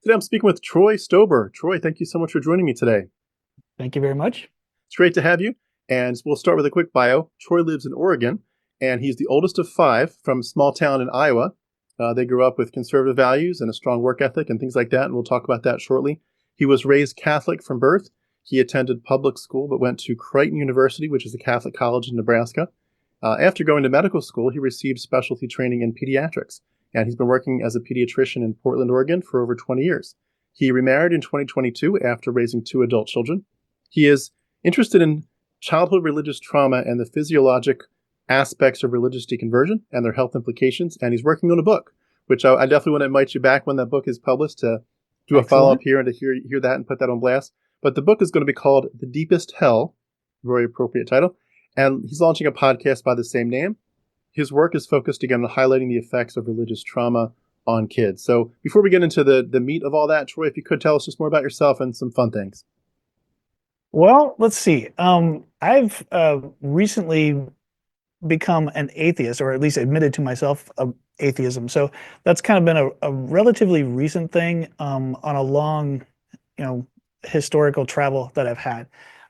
Today I'm speaking with Troy Stoeber. Troy, thank you so much for joining me today. Thank you very much. It's great to have you. And we'll start with a quick bio. Troy lives in Oregon, and he's the oldest of five from a small town in Iowa. They grew up with conservative values and a strong work ethic and things like that, and we'll talk about that shortly. He was raised Catholic from birth. He attended public school but went to Creighton University, which is a Catholic college in Nebraska. After going to medical school, he received specialty training in pediatrics, and he's been working as a pediatrician in Portland, Oregon for over 20 years. He remarried in 2022 after raising two adult children. He is interested in childhood religious trauma and the physiologic aspects of religious deconversion and their health implications, and he's working on a book, which I definitely want to invite you back when that book is published to do a follow-up Excellent. here and to hear that and put that on blast. But the book is going to be called The Deepest Hell, very appropriate title, and he's launching a podcast by the same name. His work is focused again on highlighting the effects of religious trauma on kids. So before we get into the meat of all that, Troy, if you could tell us just more about yourself and some fun things. Well, let's see. I've recently become an atheist, or at least admitted to myself of atheism. So that's kind of been a relatively recent thing on a long, you know, historical travel that I've had.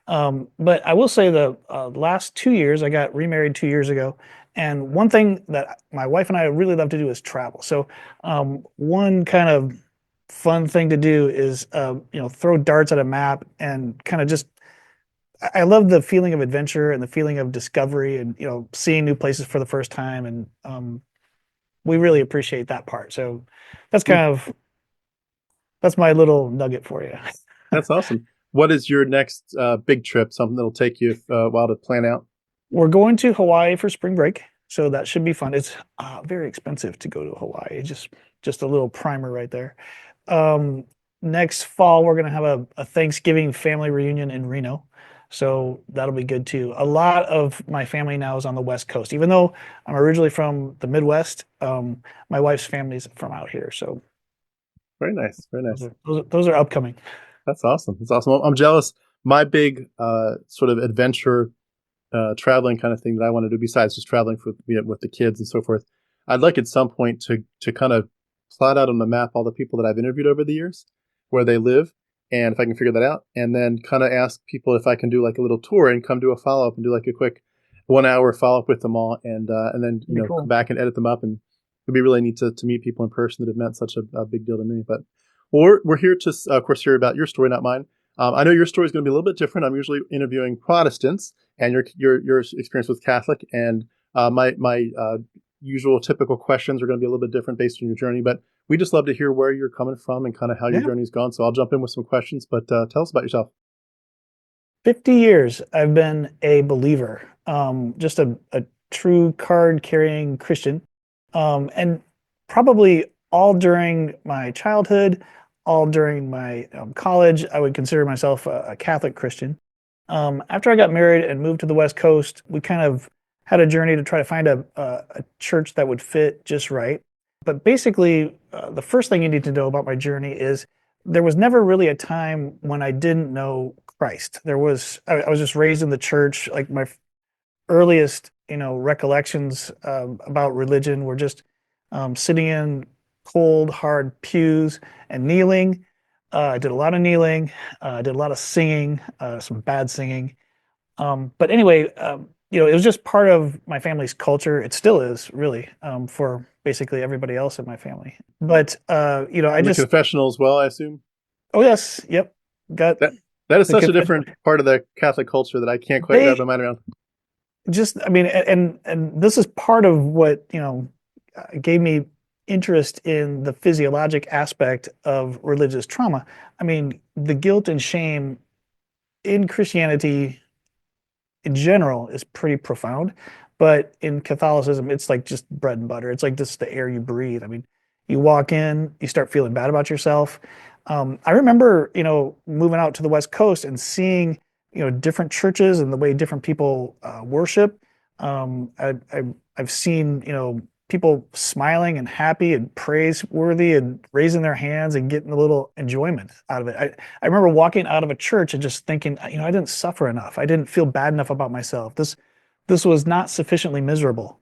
But I will say the last 2 years, I got remarried 2 years ago. And one thing that my wife and I really love to do is travel. So one kind of fun thing to do is, throw darts at a map and kind of just I love the feeling of adventure and the feeling of discovery and seeing new places for the first time, and we really appreciate that part. So that's kind of that's my little nugget for you. That's awesome. What is your next big trip? Something that'll take you a while to plan out? We're going to Hawaii for spring break, so that should be fun. It's very expensive to go to Hawaii. Just a little primer right there. Um, Next fall, we're going to have a Thanksgiving family reunion in Reno. So that'll be good too. A lot of my family now is on the West Coast. Even though I'm originally from the Midwest, my wife's family's from out here. So Very nice. Very those nice. are, those are, those are upcoming. That's awesome. That's awesome. I'm jealous. My big sort of adventure traveling kind of thing that I want to do, besides just traveling with the kids and so forth, I'd like at some point to kind of plot out on the map all the people that I've interviewed over the years, where they live, and if I can figure that out, and then kind of ask people if I can do like a little tour and come do a follow up and do like a quick 1 hour follow up with them all, and then That'd be come cool. back and edit them up, and it'd be really neat to meet people in person that have meant such a big deal to me. But we're here to, of course, hear about your story, not mine. I know your story is going to be a little bit different. I'm usually interviewing Protestants, and your experience with Catholic, and my usual typical questions are going to be a little bit different based on your journey. But we just love to hear where you're coming from and kind of how your Yeah. journey's gone. So I'll jump in with some questions, but tell us about yourself. 50 years I've been a believer, just a true card carrying Christian. And probably all during my childhood, all during my college, I would consider myself a Catholic Christian. After I got married and moved to the West Coast, we kind of had a journey to try to find a church that would fit just right. But basically, the first thing you need to know about my journey is there was never really a time when I didn't know Christ. I was just raised in the church. Like my earliest, recollections about religion were just sitting in cold, hard pews and kneeling. I did a lot of kneeling. I did a lot of singing, some bad singing. But anyway, it was just part of my family's culture. It still is, really, for basically everybody else in my family. But I In the just confessional as well, I assume. oh yes, yep, got That that is the such a confession. different part of the Catholic culture that I can't quite wrap They my mind around. just, I mean, and this is part of what gave me interest in the physiologic aspect of religious trauma. I mean, the guilt and shame in Christianity in general is pretty profound, but in Catholicism, it's like just bread and butter. It's like just the air you breathe. I mean, you walk in, you start feeling bad about yourself. I remember, moving out to the West Coast and seeing, different churches and the way different people worship. I've seen, people smiling and happy and praiseworthy and raising their hands and getting a little enjoyment out of it. I remember walking out of a church and just thinking, I didn't suffer enough. I didn't feel bad enough about myself. This was not sufficiently miserable.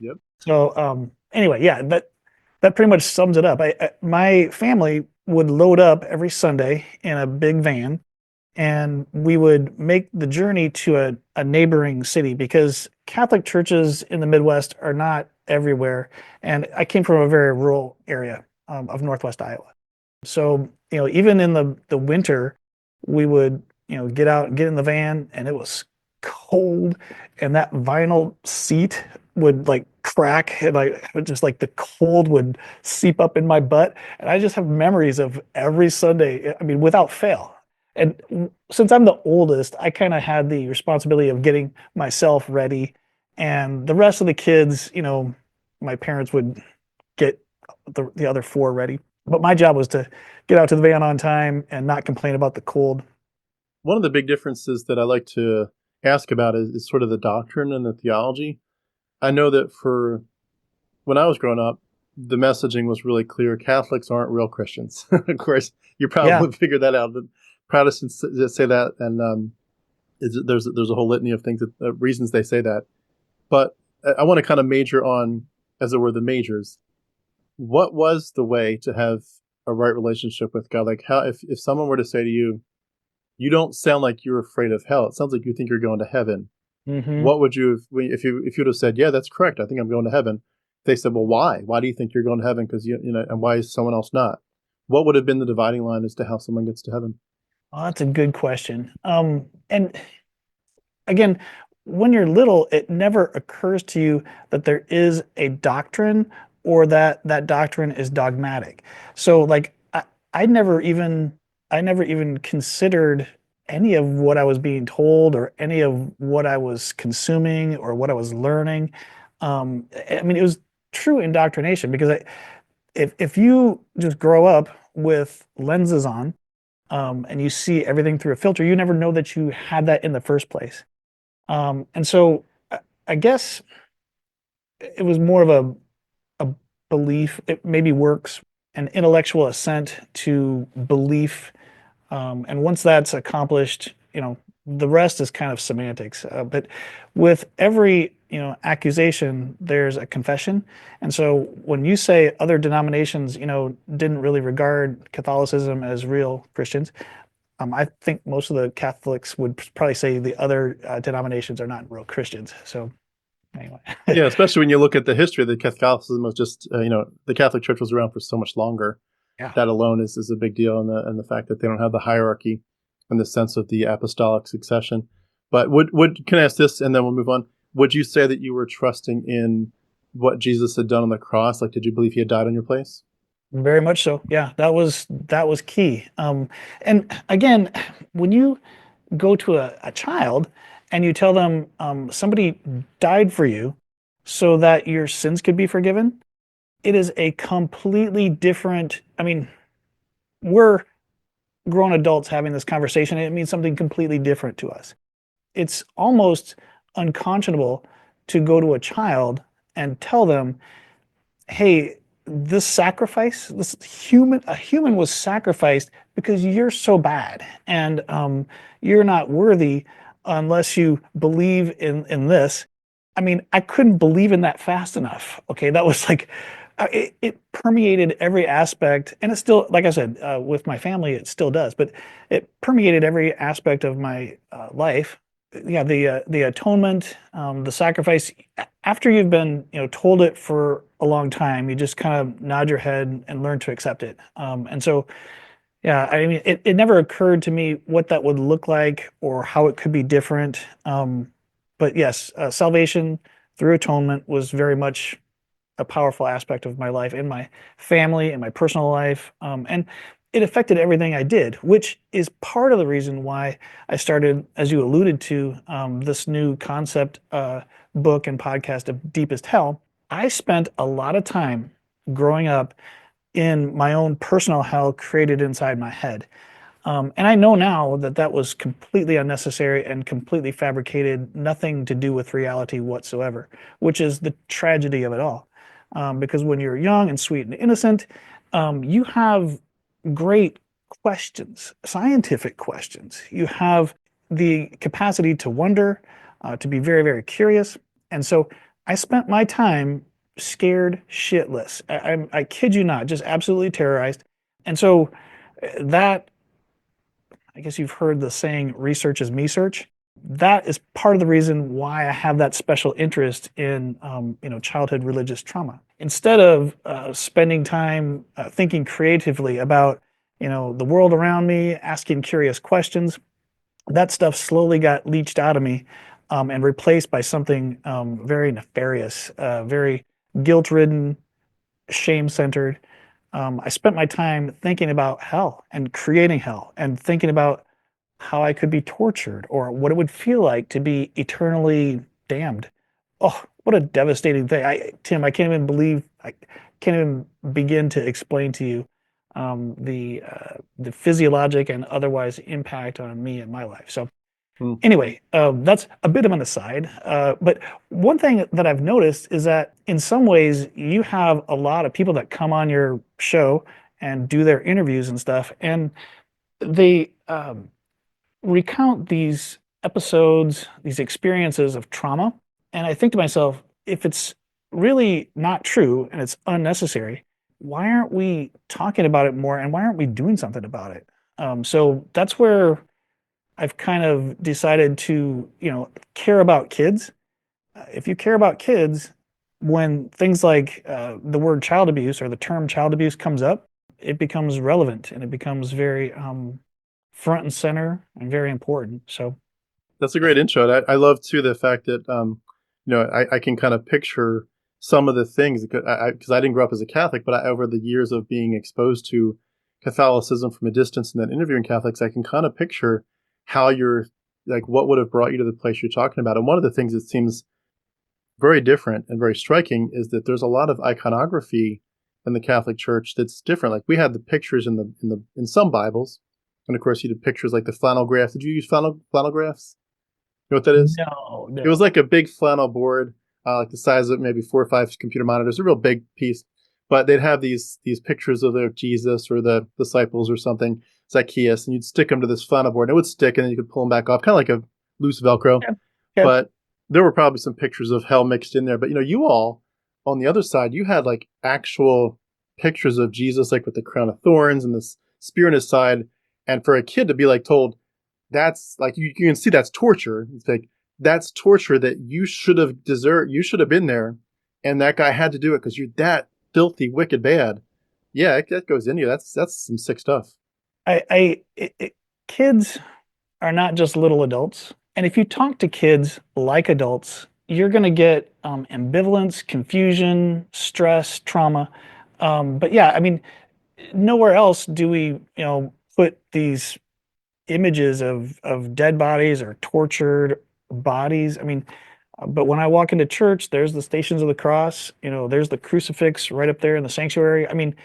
Yep. So anyway, yeah, that pretty much sums it up. My family would load up every Sunday in a big van, and we would make the journey to a neighboring city because Catholic churches in the Midwest are not everywhere. And I came from a very rural area of Northwest Iowa. So, even in the winter, we would, get out, get in the van, and it was cold, and that vinyl seat would like crack, and just like the cold would seep up in my butt. And I just have memories of every Sunday, I mean, without fail. And since I'm the oldest, I kind of had the responsibility of getting myself ready, and the rest of the kids, my parents would get the other four ready. But my job was to get out to the van on time and not complain about the cold. One of the big differences that I like to ask about is sort of the doctrine and the theology. I know that for when I was growing up, the messaging was really clear. Catholics aren't real Christians. Of course, you Yeah. probably figured that out. But Protestants say that, and there's a whole litany of things, reasons they say that. But I want to kind of major on, as it were, the majors. What was the way to have a right relationship with God? Like, how, if someone were to say to you, you don't sound like you're afraid of hell. It sounds like you think you're going to heaven. Hmm. What would you have, if you'd have said, yeah, that's correct. I think I'm going to heaven. They said, well, why? Why do you think you're going to heaven? Because and why is someone else not? What would have been the dividing line as to how someone gets to heaven? Oh, that's a good question. And again, when you're little, it never occurs to you that there is a doctrine or that that doctrine is dogmatic. So like I never even I never even considered any of what I was being told or any of what I was consuming or what I was learning. I mean, it was true indoctrination because if you just grow up with lenses on, and you see everything through a filter, you never know that you had that in the first place. And so I guess it was more of a belief, it maybe works, an intellectual assent to belief. And once that's accomplished, the rest is kind of semantics. But with every, accusation, there's a confession. And so when you say other denominations, didn't really regard Catholicism as real Christians, I think most of the Catholics would probably say the other denominations are not real Christians. So anyway, Yeah, especially when you look at the history of the Catholicism was just, the Catholic Church was around for so much longer. yeah. That alone is a big deal, and the fact that they don't have the hierarchy in the sense of the apostolic succession. But would can I ask this, and then we'll move on? Would you say that you were trusting in what Jesus had done on the cross? Like, did you believe he had died on your place? Very much so. Yeah, that was key. And again, when you go to a child and you tell them somebody died for you so that your sins could be forgiven, it is a completely different. I mean, we're grown adults having this conversation, and it means something completely different to us. It's almost unconscionable to go to a child and tell them, hey, this sacrifice, this a human was sacrificed because you're so bad, and you're not worthy unless you believe in this. I mean, I couldn't believe in that fast enough. Okay, that was like it permeated every aspect, and it still, like I said, with my family, it still does, but it permeated every aspect of my life. Yeah, the atonement, the sacrifice. After you've been, told it for a long time, you just kind of nod your head and learn to accept it. And so, yeah, I mean, it never occurred to me what that would look like or how it could be different. But yes, salvation through atonement was very much a powerful aspect of my life, in my family, in my personal life. And it affected everything I did, which is part of the reason why I started, as you alluded to, this new concept book and podcast of Deepest Hell. I spent a lot of time growing up in my own personal hell created inside my head. And I know now that that was completely unnecessary and completely fabricated, nothing to do with reality whatsoever, which is the tragedy of it all. Because when you're young and sweet and innocent, you have great questions, scientific questions. You have the capacity to wonder, to be very, very curious. And so I spent my time scared shitless. I kid you not, just absolutely terrorized. And so that, I guess you've heard the saying, research is me search. That is part of the reason why I have that special interest in, childhood religious trauma. Instead of spending time thinking creatively about, the world around me, asking curious questions, that stuff slowly got leached out of me and replaced by something very nefarious, very guilt-ridden, shame-centered. I spent my time thinking about hell and creating hell and thinking about how I could be tortured or what it would feel like to be eternally damned. Oh, what a devastating thing. Tim, I can't even believe, I can't even begin to explain to you the physiologic and otherwise impact on me and my life. So Hmm. anyway, that's a bit of an aside. But one thing that I've noticed is that in some ways you have a lot of people that come on your show and do their interviews and stuff, and they recount these episodes, these experiences of trauma. And I think to myself, if it's really not true and it's unnecessary, why aren't we talking about it more and why aren't we doing something about it? So that's where I've kind of decided to, care about kids. If you care about kids, when things like the word child abuse or the term child abuse comes up, it becomes relevant and it becomes very front and center and very important. So, That's a great intro. I love too the fact that I can kind of picture some of the things because I didn't grow up as a Catholic, but over the years of being exposed to Catholicism from a distance and then interviewing Catholics, I can kind of picture how you're like what would have brought you to the place you're talking about. And one of the things that seems very different and very striking is that there's a lot of iconography in the Catholic Church that's different. Like we had the pictures in some Bibles, and of course you did pictures like the flannel graph. Did you use flannel graphs? You know what that is? no, It was no. like a big flannel board, like the size of maybe 4 or 5 computer monitors, a real big piece. But they'd have these pictures of their Jesus or the disciples or something, Zacchaeus, and you'd stick them to this flannel board, and it would stick, and then you could pull them back off, kind of like a loose Velcro. Yeah. Yeah. But there were probably some pictures of hell mixed in there. But you all on the other side, you had like actual pictures of Jesus, like with the crown of thorns and this spear in his side. And for a kid to be like told that's like you can see that's torture. It's like that's torture that you should have deserved. You should have been there, and that guy had to do it because you're that filthy, wicked, bad. Yeah, that goes into you. That's some sick stuff. Kids are not just little adults. And if you talk to kids like adults, you're going to get ambivalence, confusion, stress, trauma. But yeah, I mean, nowhere else do we, put these images of dead bodies or tortured bodies. I mean, but when I walk into church, there's the Stations of the Cross. There's the crucifix right up there in the sanctuary. I mean,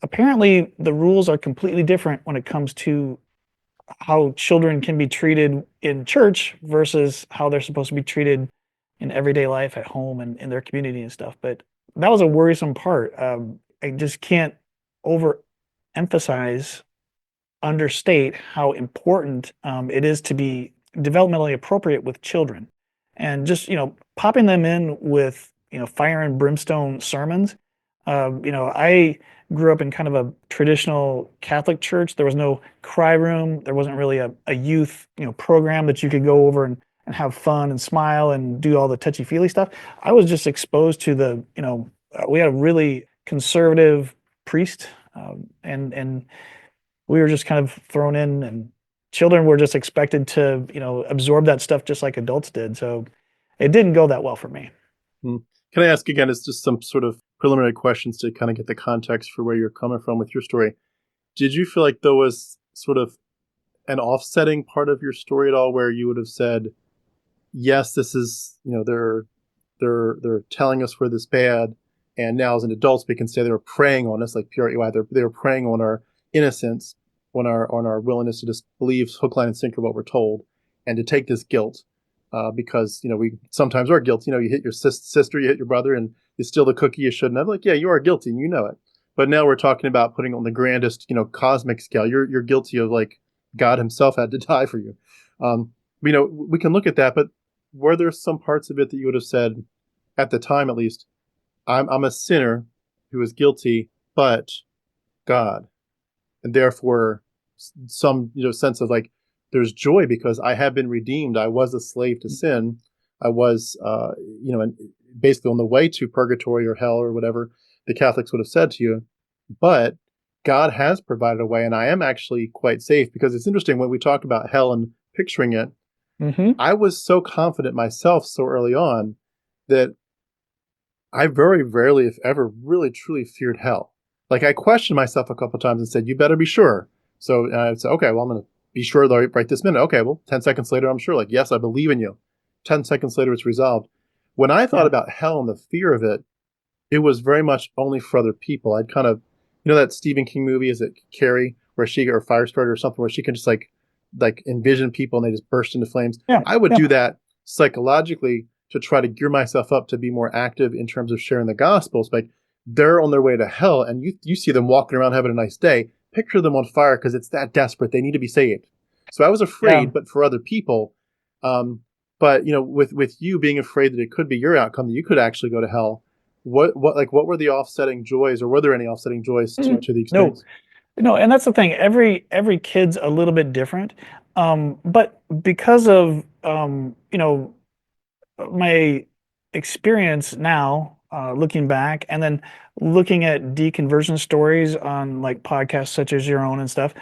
apparently the rules are completely different when it comes to how children can be treated in church versus how they're supposed to be treated in everyday life at home and in their community and stuff. But that was a worrisome part. I just can't overemphasize, understate how important it is to be developmentally appropriate with children, and just popping them in with fire and brimstone sermons. I grew up in kind of a traditional Catholic church. There was no cry room. There wasn't really a youth program that you could go over and have fun and smile and do all the touchy feely stuff. I was just exposed to we had a really conservative priest, and we were just kind of thrown in, and children were just expected to absorb that stuff just like adults did. So it didn't go that well for me. Hmm. Can I ask again? It's just some sort of preliminary questions to kind of get the context for where you're coming from with your story. Did you feel like there was sort of an offsetting part of your story at all, where you would have said, "Yes, this is they're telling us we're this bad, and now as an adults we can say they were preying on us, like PREY. They were preying on our innocence, on our willingness to just believe hook, line, and sinker what we're told, and to take this guilt because we sometimes are guilty. You hit your sister, you hit your brother, and you steal the cookie you shouldn't have. Like, yeah, you are guilty, and you know it. But now we're talking about putting on the grandest, cosmic scale. You're guilty of like God Himself had to die for you. We can look at that, but were there some parts of it that you would have said, at the time at least, I'm a sinner who is guilty, but God, and therefore some sense of like there's joy because I have been redeemed. I was a slave to sin. I was and basically on the way to purgatory or hell or whatever the Catholics would have said to you. But God has provided a way, and I am actually quite safe because it's interesting when we talk about hell and picturing it. Hmm. I was so confident myself so early on that I very rarely, if ever, really truly feared hell. Like I questioned myself a couple of times and said, "You better be sure." So I'd say, "Okay, well, I'm going to be sure right this minute." Okay, well, 10 seconds later, I'm sure. Like, yes, I believe in you. 10 seconds later, it's resolved. When I thought Yeah. about hell and the fear of it was very much only for other people. I'd kind of, that Stephen King movie, is it Carrie, where she or Firestarter or something, where she can just like envision people and they just burst into flames. Yeah. I would Yeah. do that psychologically to try to gear myself up to be more active in terms of sharing the gospels. Like they're on their way to hell, and you see them walking around having a nice day. Picture them on fire because it's that desperate. They need to be saved. So I was Yeah. afraid, but for other people. But with you being afraid that it could be your outcome, that you could actually go to hell. What were the offsetting joys, or were there any offsetting joys Mm. to the No, experience? no, and that's the thing. Every kid's a little bit different. But because of my experience now, looking back, and then looking at deconversion stories on like podcasts such as your own and stuff,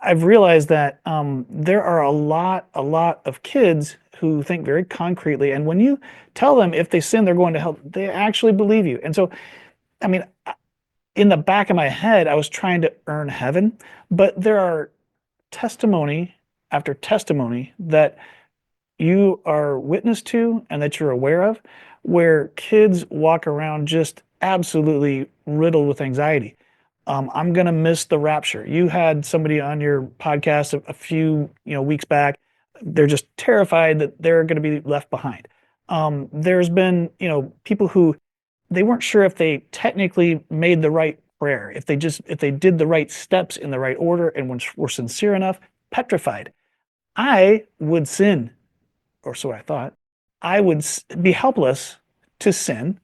I've realized that there are a lot of kids who think very concretely, and when you tell them if they sin, they're going to hell, they actually believe you. And so, I mean, in the back of my head, I was trying to earn heaven, but there are testimony after testimony that you are witness to and that you're aware of, where kids walk around just absolutely riddled with anxiety. I'm gonna miss the rapture. You had somebody on your podcast a few weeks back. They're just terrified that they're going to be left behind. There's been people who they weren't sure if they technically made the right prayer, if they did the right steps in the right order and were sincere enough, petrified. I would sin, or so I thought. I would be helpless to sin,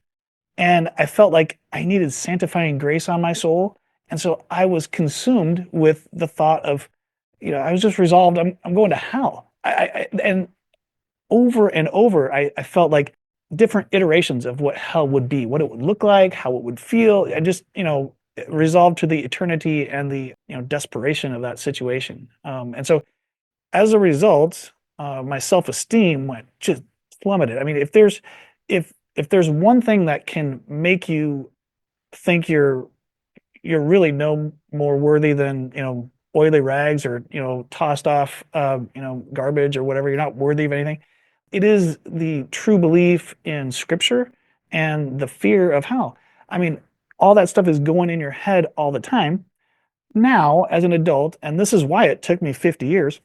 and I felt like I needed sanctifying grace on my soul. And so I was consumed with the thought of, I was just resolved, I'm going to hell. And over and over, I felt like different iterations of what hell would be, what it would look like, how it would feel. I just, resolved to the eternity and the, desperation of that situation. And so as a result, my self-esteem went just plummeted. I mean, if there's one thing that can make you think you're really no more worthy than oily rags or tossed off garbage or whatever, you're not worthy of anything, it is the true belief in scripture and the fear of hell. I mean, all that stuff is going in your head all the time now as an adult, and this is why it took me 50 years.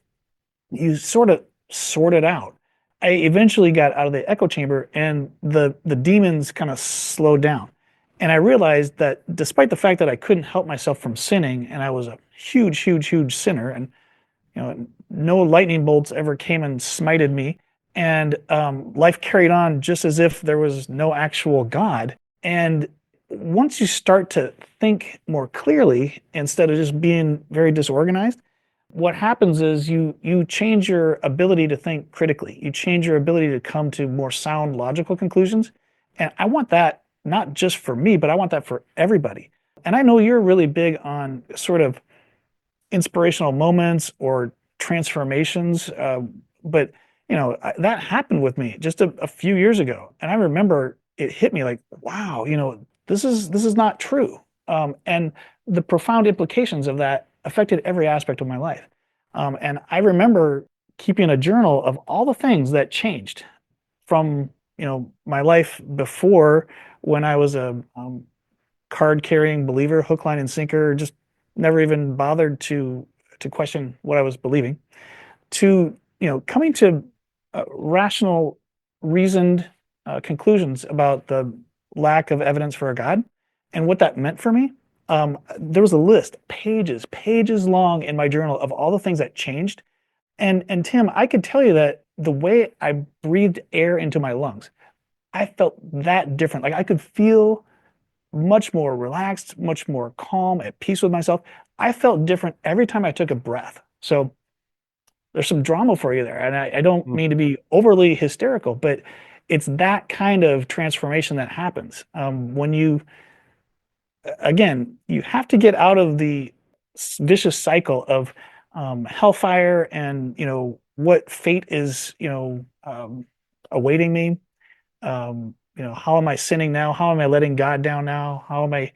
You sort of sort it out. I eventually got out of the echo chamber and the demons kind of slowed down. And I realized that despite the fact that I couldn't help myself from sinning, and I was a huge, huge, huge sinner, and no lightning bolts ever came and smited me, and life carried on just as if there was no actual God. And once you start to think more clearly instead of just being very disorganized, what happens is you change your ability to think critically. You change your ability to come to more sound logical conclusions. And I want that not just for me, but I want that for everybody. And I know you're really big on sort of inspirational moments or transformations, but that happened with me just a few years ago, and I remember it hit me like, wow, this is not true, and the profound implications of that affected every aspect of my life. And I remember keeping a journal of all the things that changed from my life before, when I was a card carrying believer, hook, line, and sinker, just never even bothered to question what I was believing, to coming to rational, reasoned conclusions about the lack of evidence for a God and what that meant for me. There was a list, pages long in my journal of all the things that changed. And Tim, I could tell you that the way I breathed air into my lungs, I felt that different. Like I could feel much more relaxed, much more calm, at peace with myself. I felt different every time I took a breath. So there's some drama for you there. And I don't Mm, mean to be overly hysterical, but it's that kind of transformation that happens when you, again, you have to get out of the vicious cycle of hellfire and, what fate is, awaiting me. How am I sinning now? How am I letting God down now? How am I,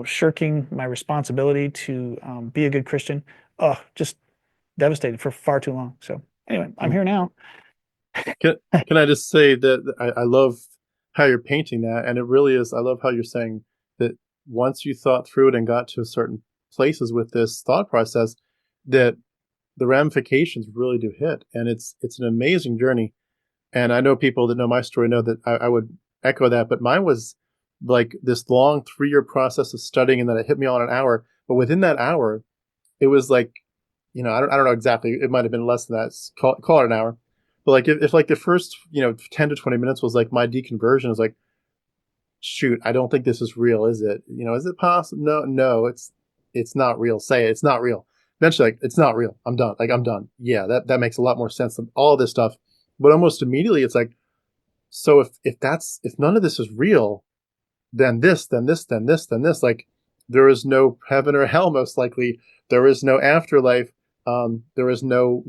shirking my responsibility to be a good Christian? Oh, just devastated for far too long. So anyway, I'm mm. here now. Can can I just say that I love how you're painting that, and it really is. I love how you're saying that once you thought through it and got to certain places with this thought process, that the ramifications really do hit, and it's an amazing journey. And I know people that know my story know that I would echo that, but mine was like this long 3 year process of studying, and then it hit me all in an hour. But within that hour, it was like, I don't know exactly. It might have been less than that. Call it an hour. But like if like the first 10 to 20 minutes was like my deconversion, is like, shoot, I don't think this is real, is it? Is it possible? No, no, it's not real. Say it, it's not real. Eventually, like, it's not real. I'm done. Like, I'm done. Yeah, that makes a lot more sense than all this stuff. But almost immediately, it's like, so if none of this is real, then this, then this, then this, then this. Like, there is no heaven or hell, most likely. There is no afterlife. There is no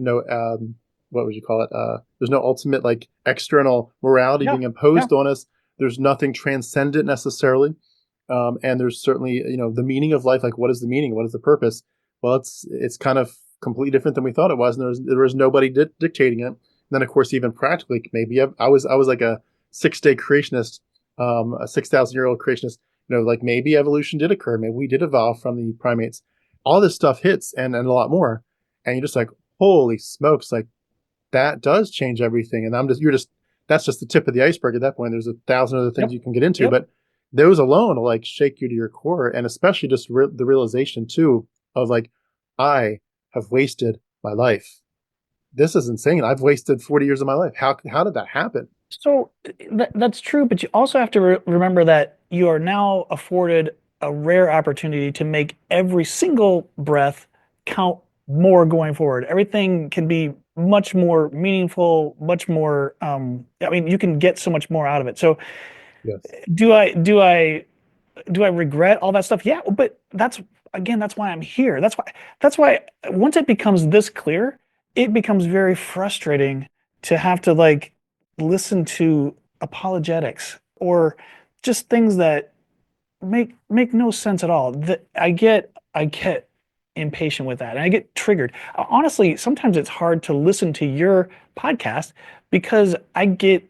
what would you call it? There's no ultimate like external morality Yeah, being yeah. imposed on us. There's nothing transcendent necessarily. And there's certainly the meaning of life. Like, what is the meaning? What is the purpose? Well, it's kind of completely different than we thought it was, and there was nobody dictating it. And then, of course, even practically, maybe I was like a 6 day creationist, a 6,000-year-old creationist. Like, maybe evolution did occur. Maybe we did evolve from the primates. All this stuff hits, and a lot more, and you're just like, holy smokes! Like, that does change everything. And you're just that's just the tip of the iceberg at that point. There's 1,000 other things Yep, you can get into, yep. but those alone will like shake you to your core, and especially just the realization too of like, I have wasted my life. This is insane. I've wasted 40 years of my life. How did that happen? So that's true, but you also have to remember that you are now afforded a rare opportunity to make every single breath count more going forward. Everything can be much more meaningful, much more, I mean, you can get so much more out of it. So Yes. do I do I do I regret all that stuff? Yeah, but that's again, that's why I'm here. That's why once it becomes this clear, it becomes very frustrating to have to like listen to apologetics or just things that make no sense at all. That I get impatient with that and I get triggered. Honestly, sometimes it's hard to listen to your podcast because I get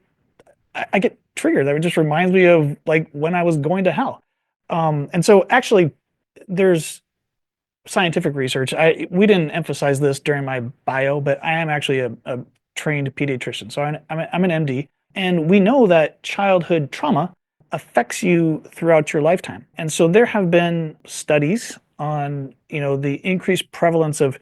triggered. That just reminds me of like when I was going to hell. And so actually there's scientific research. We didn't emphasize this during my bio, but I am actually a trained pediatrician. So I'm an MD, and we know that childhood trauma affects you throughout your lifetime. And so there have been studies on, the increased prevalence of,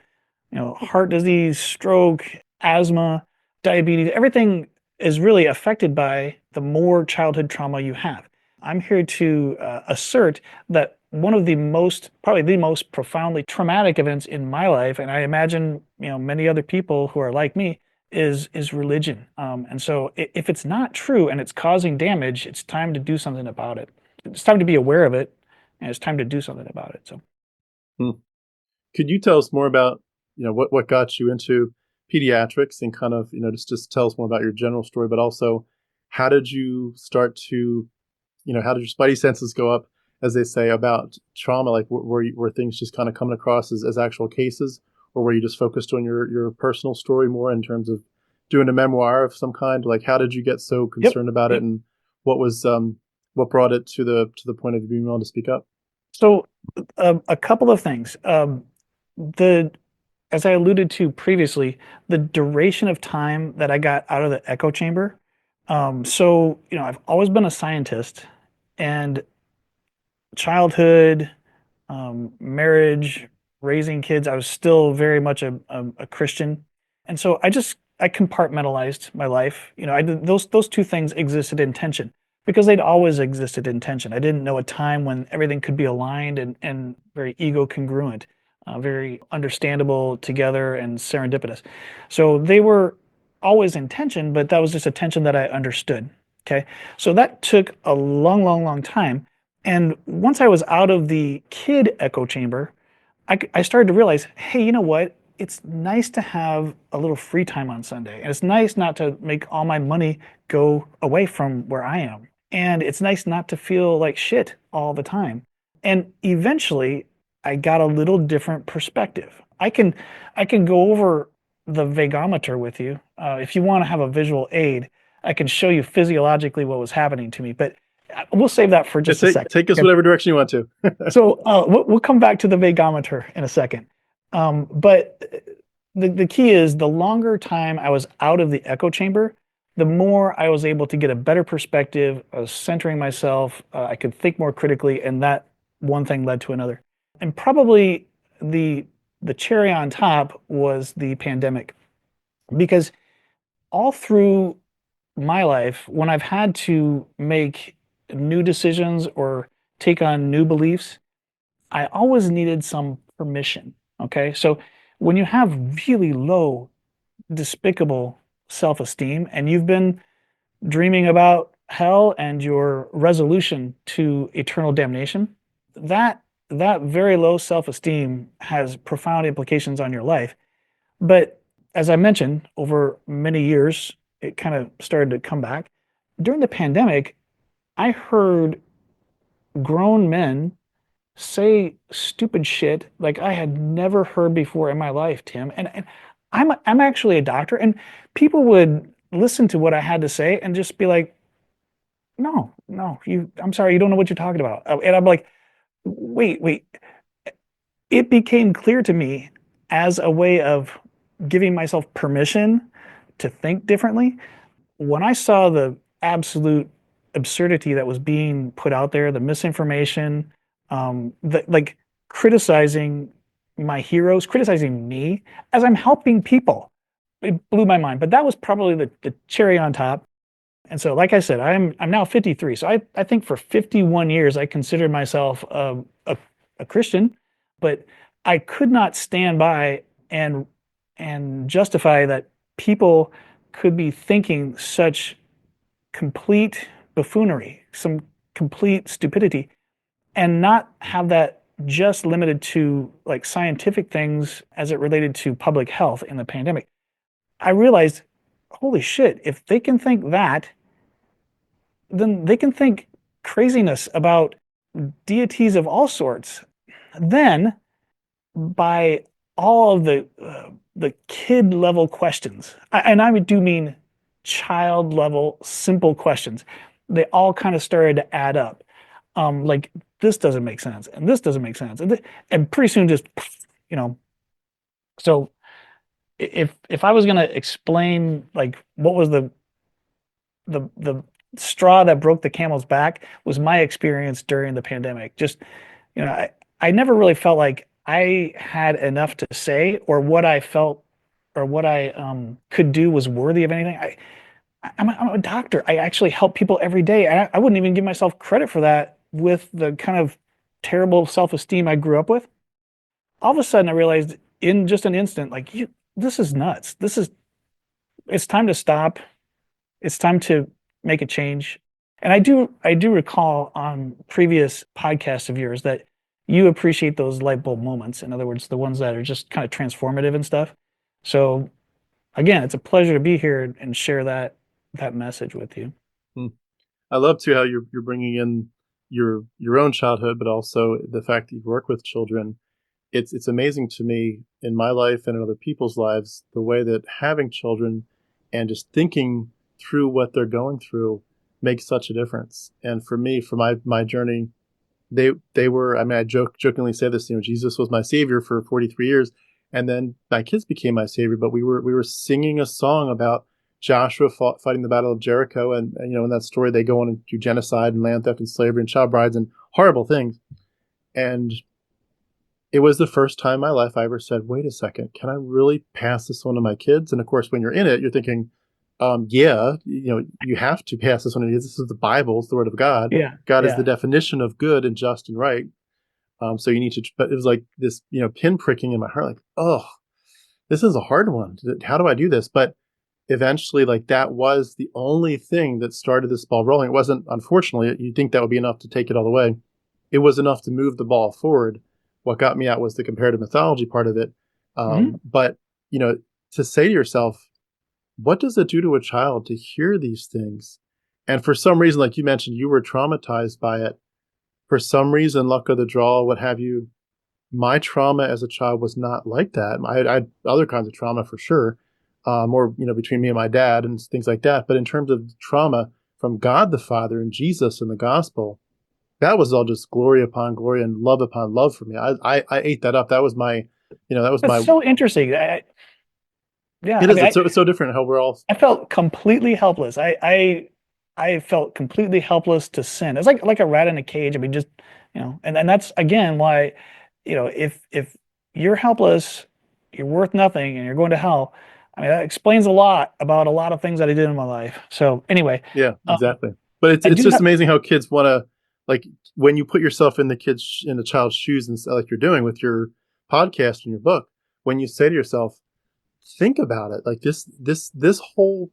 heart disease, stroke, asthma, diabetes, everything is really affected by the more childhood trauma you have. I'm here to assert that one of probably the most profoundly traumatic events in my life, and I imagine many other people who are like me, is religion. And so, if it's not true and it's causing damage, it's time to do something about it. It's time to be aware of it, and it's time to do something about it. So, Hmm. Could you tell us more about what got you into pediatrics, and kind of just tell us more about your general story, but also how did you start to how did your spidey senses go up, as they say, about trauma? Like, were things just kind of coming across as actual cases, or were you just focused on your personal story more in terms of doing a memoir of some kind? Like, how did you get so yep, concerned about it, yep. and what was what brought it to the point of being willing to speak up? So, a couple of things. The As I alluded to previously, the duration of time that I got out of the echo chamber. So, I've always been a scientist, and childhood, marriage, raising kids, I was still very much a Christian. And so I compartmentalized my life. I did those two things existed in tension. because they'd always existed in tension. I didn't know a time when everything could be aligned and very ego congruent, very understandable together and serendipitous. So they were always in tension, but that was just a tension that I understood. Okay. So that took a long, long, long time. And once I was out of the kid echo chamber, I started to realize, hey, you know what? It's nice to have a little free time on Sunday. And it's nice not to make all my money go away from where I am. And it's nice not to feel like shit all the time. And eventually I got a little different perspective. I can go over the vagometer with you. If you want to have a visual aid, I can show you physiologically what was happening to me. But we'll save that for Yeah, just a second. take us Okay? whatever direction you want to. So we'll come back to the vagometer in a second. But the key is the longer time I was out of the echo chamber, the more I was able to get a better perspective. I was centering myself. I could think more critically, and that one thing led to another. And probably the the cherry on top was the pandemic, because all through my life, when I've had to make new decisions or take on new beliefs, I always needed some permission. Okay. So when you have really low, despicable self esteem and you've been dreaming about hell and your resolution to eternal damnation, that that very low self esteem has profound implications on your life. But as I mentioned, over many years, it kind of started to come back. During the pandemic, I heard grown men say stupid shit like I had never heard before in my life, Tim. And I'm actually a doctor, and people would listen to what I had to say and just be like, "No, no, I'm sorry, you don't know what you're talking about." And I'm like, "Wait, wait." It became clear to me as a way of giving myself permission to think differently. When I saw the absolute absurdity that was being put out there, the misinformation, like criticizing my heroes, criticizing me as I'm helping people, it blew my mind. But that was probably the cherry on top. And so, like I said, I'm now 53. So I think for 51 years I considered myself a Christian, but I could not stand by and justify that people could be thinking such complete buffoonery, some complete stupidity, and not have that just limited to like scientific things as it related to public health in the pandemic. I realized, holy shit, if they can think that, then they can think craziness about deities of all sorts. Then, by all of the kid level questions, and I do mean child level simple questions, they all kind of started to add up. Like this doesn't make sense, and this doesn't make sense, and pretty soon just you know. So if I was gonna explain like what was the straw that broke the camel's back was my experience during the pandemic. Just, I never really felt like I had enough to say or what I felt or what I could do was worthy of anything. I'm a doctor. I actually help people every day. I wouldn't even give myself credit for that with the kind of terrible self-esteem I grew up with. All of a sudden, I realized in just an instant, like, this is nuts. It's time to stop. It's time to make a change. And I do recall on previous podcasts of yours that you appreciate those light bulb moments. In other words, the ones that are just kind of transformative and stuff. So again, it's a pleasure to be here and share that message with you. Hmm. I love too how you're bringing in your own childhood, but also the fact that you work with children. It's amazing to me in my life and in other people's lives the way that having children and just thinking through what they're going through makes such a difference. And for me, for my journey, they were. I mean, I jokingly say this. Jesus was my savior for 43 years, and then my kids became my savior. But we were singing a song about Joshua fighting the Battle of Jericho, and in that story they go on and do genocide and land theft and slavery and child brides and horrible things. And it was the first time in my life I ever said, "Wait a second, can I really pass this on to my kids?" And of course, when you're in it, you're thinking, yeah, you have to pass this on. This is the Bible, it's the Word of God. Yeah, God is the yeah. definition of good and just and right. So you need to, but it was like this, pin pricking in my heart, like, oh, this is a hard one. How do I do this? But eventually, like, that was the only thing that started this ball rolling. It wasn't, unfortunately, you'd think that would be enough to take it all the way. It was enough to move the ball forward. What got me out was the comparative mythology part of it. Mhm. But, you know, to say to yourself, what does it do to a child to hear these things? And for some reason, like you mentioned, you were traumatized by it. For some reason, luck of the draw, what have you, my trauma as a child was not like that. I had other kinds of trauma for sure, more between me and my dad and things like that. But in terms of trauma from God the Father and Jesus and the gospel, that was all just glory upon glory and love upon love for me. I ate that up. That was my, that was That's my. so interesting. Yeah, It I is. mean, It's so different how we're all. I felt completely helpless. I felt completely helpless to sin. It's like a rat in a cage. I mean, just and that's again why, if you're helpless, you're worth nothing, and you're going to hell. I mean, that explains a lot about a lot of things that I did in my life. So anyway, Yeah, um, exactly. But it's I it's do just have. amazing how kids want to, like, when you put yourself in the child's shoes, and like you're doing with your podcast and your book, when you say to yourself, think about it, like this whole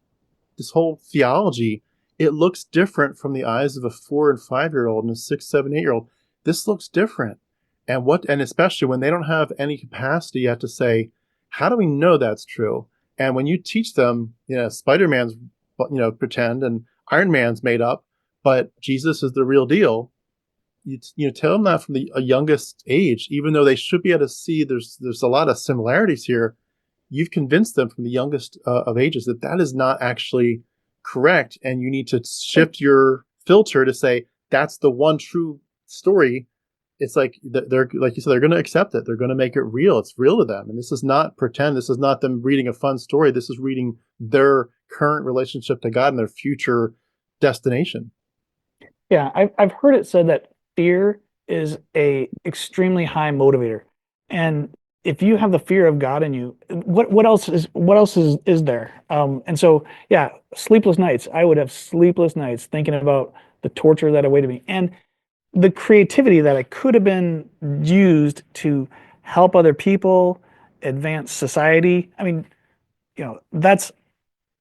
theology, it looks different from the eyes of a 4 and 5 year old and a 6, 7, 8 year old. This looks different. And especially when they don't have any capacity yet to say, how do we know that's true? And when you teach them, Spider-Man's, pretend, and Iron Man's made up, but Jesus is the real deal. You tell them that from the youngest age, even though they should be able to see there's a lot of similarities here. You've convinced them from the youngest of ages that that is not actually correct, and you need to shift your filter to say that's the one true story. It's like they're, like you said, they're going to accept it. They're going to make it real. It's real to them, and this is not pretend. This is not them reading a fun story. This is reading their current relationship to God and their future destination. Yeah, I've heard it said that fear is a extremely high motivator. And if you have the fear of God in you, what else is there? And so yeah, sleepless nights. I would have sleepless nights thinking about the torture that awaited me and the creativity that I could have been used to help other people, advance society. I mean, that's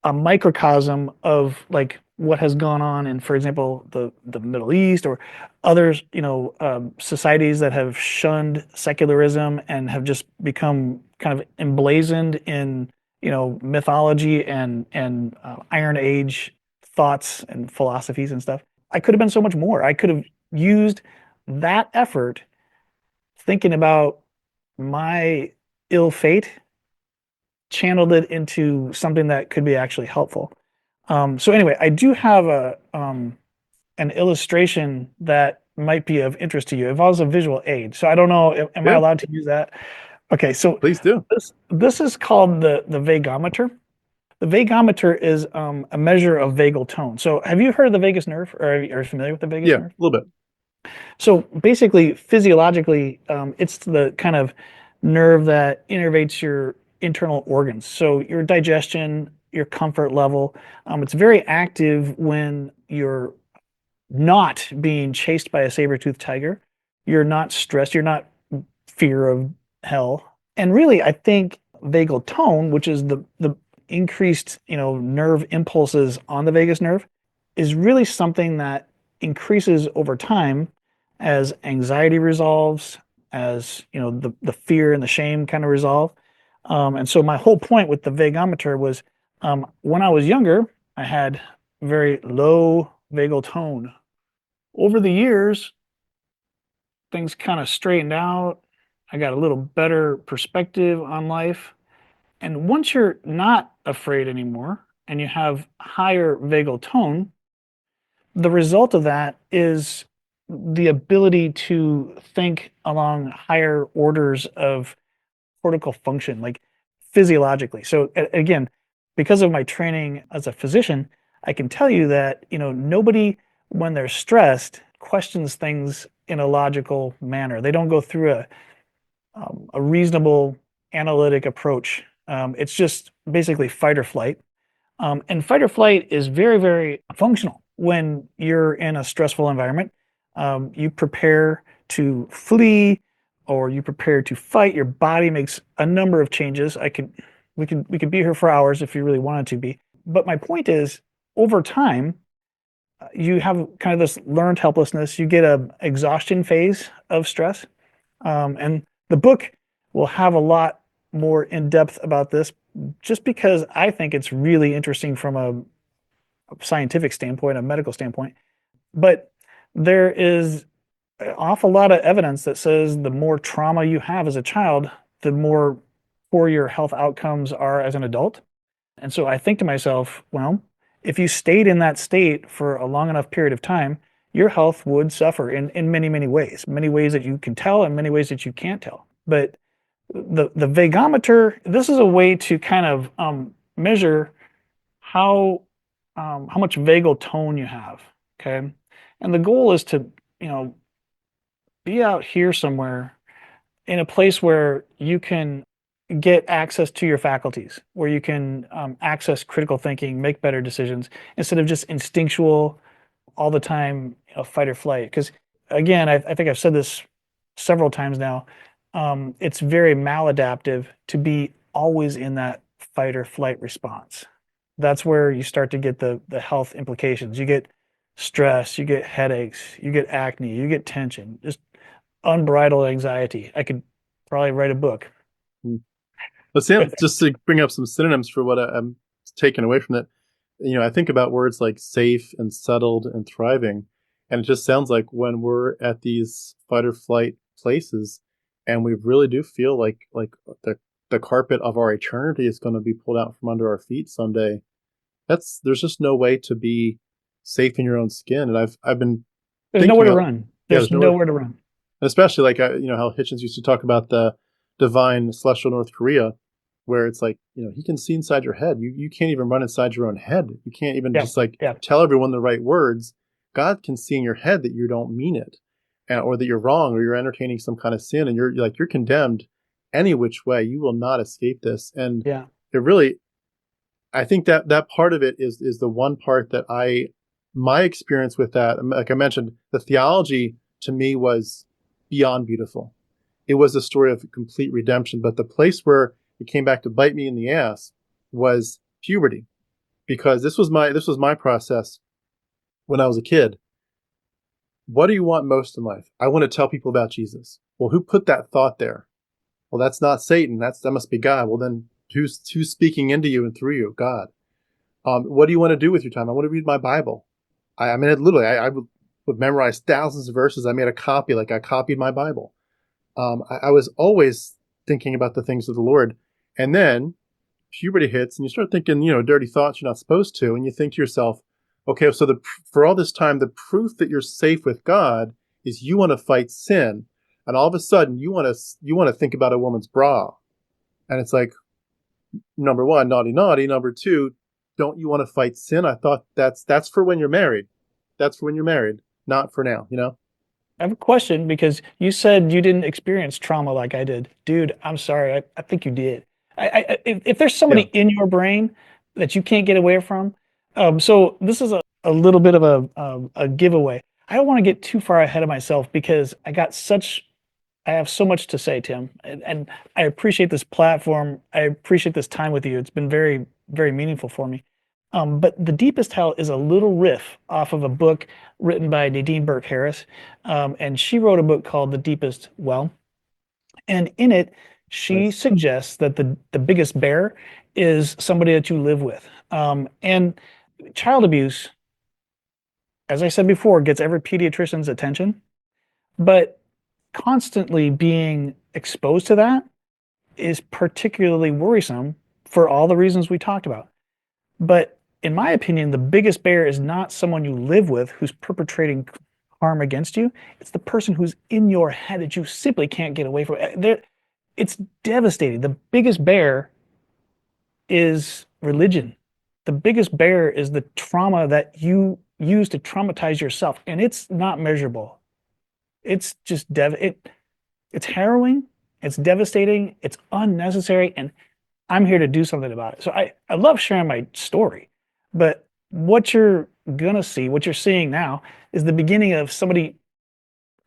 a microcosm of like what has gone on in, for example, the Middle East or others, societies that have shunned secularism and have just become kind of emblazoned in, mythology and Iron Age thoughts and philosophies and stuff. I could have been so much more. I could have used that effort thinking about my ill fate, channeled it into something that could be actually helpful. So anyway, I do have a an illustration that might be of interest to you. It involves a visual aid. So I don't know, am I Yeah, allowed to use that? Okay, so please do. this is called the vagometer. The vagometer is a measure of vagal tone. So have you heard of the vagus nerve, or are you familiar with the vagus Yeah, a nerve? little bit. So basically, physiologically, it's the kind of nerve that innervates your internal organs. So your digestion, your comfort level. It's very active when you're not being chased by a saber-toothed tiger. You're not stressed. You're not fear of hell. And really, I think vagal tone, which is the increased, nerve impulses on the vagus nerve, is really something that increases over time as anxiety resolves, as the fear and the shame kind of resolve. And so my whole point with the vagometer was when I was younger, I had very low vagal tone. Over the years, things kind of straightened out. I got a little better perspective on life. And once you're not afraid anymore and you have higher vagal tone, the result of that is the ability to think along higher orders of cortical function, like physiologically. So again, because of my training as a physician, I can tell you that, nobody when they're stressed questions things in a logical manner. They don't go through a reasonable analytic approach. It's just basically fight or flight. And fight or flight is very, very functional when you're in a stressful environment. You prepare to flee or you prepare to fight. Your body makes a number of changes. We could be here for hours if you really wanted to be. But my point is, over time, you have kind of this learned helplessness. You get a exhaustion phase of stress, and the book will have a lot more in depth about this, just because I think it's really interesting from a scientific standpoint, a medical standpoint. But there is an awful lot of evidence that says the more trauma you have as a child, the more poor your health outcomes are as an adult. And so I think to myself, well, if you stayed in that state for a long enough period of time, your health would suffer in many ways that you can tell and many ways that you can't tell. But the vagometer, this is a way to kind of measure how how much vagal tone you have. Okay. And the goal is to, you know, be out here somewhere in a place where you can get access to your faculties, where you can access critical thinking, make better decisions instead of just instinctual all the time, you know, fight or flight. Because again, I think I've said this several times now. It's very maladaptive to be always in that fight or flight response. That's where you start to get the health implications. You get stress, you get headaches, you get acne, you get tension, just unbridled anxiety. I could probably write a book. Hmm. But Sam, just to bring up some synonyms for what I'm taking away from it, I think about words like safe and settled and thriving, and it just sounds like when we're at these fight or flight places, and we really do feel like the carpet of our eternity is going to be pulled out from under our feet someday. There's just no way to be safe in your own skin, and I've been There's thinking nowhere to about, run. yeah, There's nowhere to run. especially like how Hitchens used to talk about the divine celestial North Korea, where it's like, he can see inside your head. You can't even run inside your own head. You can't even Yeah, just like yeah, tell everyone the right words. God can see in your head that you don't mean it, or that you're wrong, or you're entertaining some kind of sin, and you're condemned any which way. You will not escape this. And yeah. it really, I think that part of it is the one part that my experience with that, like I mentioned, the theology to me was beyond beautiful. It was a story of complete redemption, but the place where it came back to bite me in the ass was puberty, because this was my process when I was a kid. What do you want most in life? I want to tell people about Jesus. Well, who put that thought there? Well, that's not Satan. That must be God. Well, then who's speaking into you and through you? God. What do you want to do with your time? I want to read my Bible. I mean, literally, I would memorize thousands of verses. I made a copy, like I copied my Bible. I was always thinking about the things of the Lord. And then puberty hits and you start thinking, dirty thoughts you're not supposed to. And you think to yourself, okay, so for all this time, the proof that you're safe with God is you want to fight sin. And all of a sudden you want to think about a woman's bra. And it's like, number one, naughty, naughty. Number two, don't you want to fight sin? I thought that's for when you're married. That's for when you're married, not for now. I have a question because you said you didn't experience trauma like I did. Dude, I'm sorry. I think you did. If there's somebody Yeah. in your brain that you can't get away from, so this is a little bit of a giveaway. I don't want to get too far ahead of myself because I have so much to say, Tim, and I appreciate this platform. I appreciate this time with you. It's been very, very meaningful for me. But The Deepest Hell is a little riff off of a book written by Nadine Burke Harris. And she wrote a book called The Deepest Well. And in it, she Nice. suggests that the biggest bear is somebody that you live with. And child abuse, as I said before, gets every pediatrician's attention. But constantly being exposed to that is particularly worrisome for all the reasons we talked about. But in my opinion, the biggest bear is not someone you live with who's perpetrating harm against you. It's the person who's in your head that you simply can't get away from. It's devastating. The biggest bear is religion. The biggest bear is the trauma that you use to traumatize yourself, and it's not measurable. It's just it's harrowing, it's devastating, it's unnecessary, and I'm here to do something about it. So I love sharing my story, but what you're gonna see, what you're seeing now, is the beginning of somebody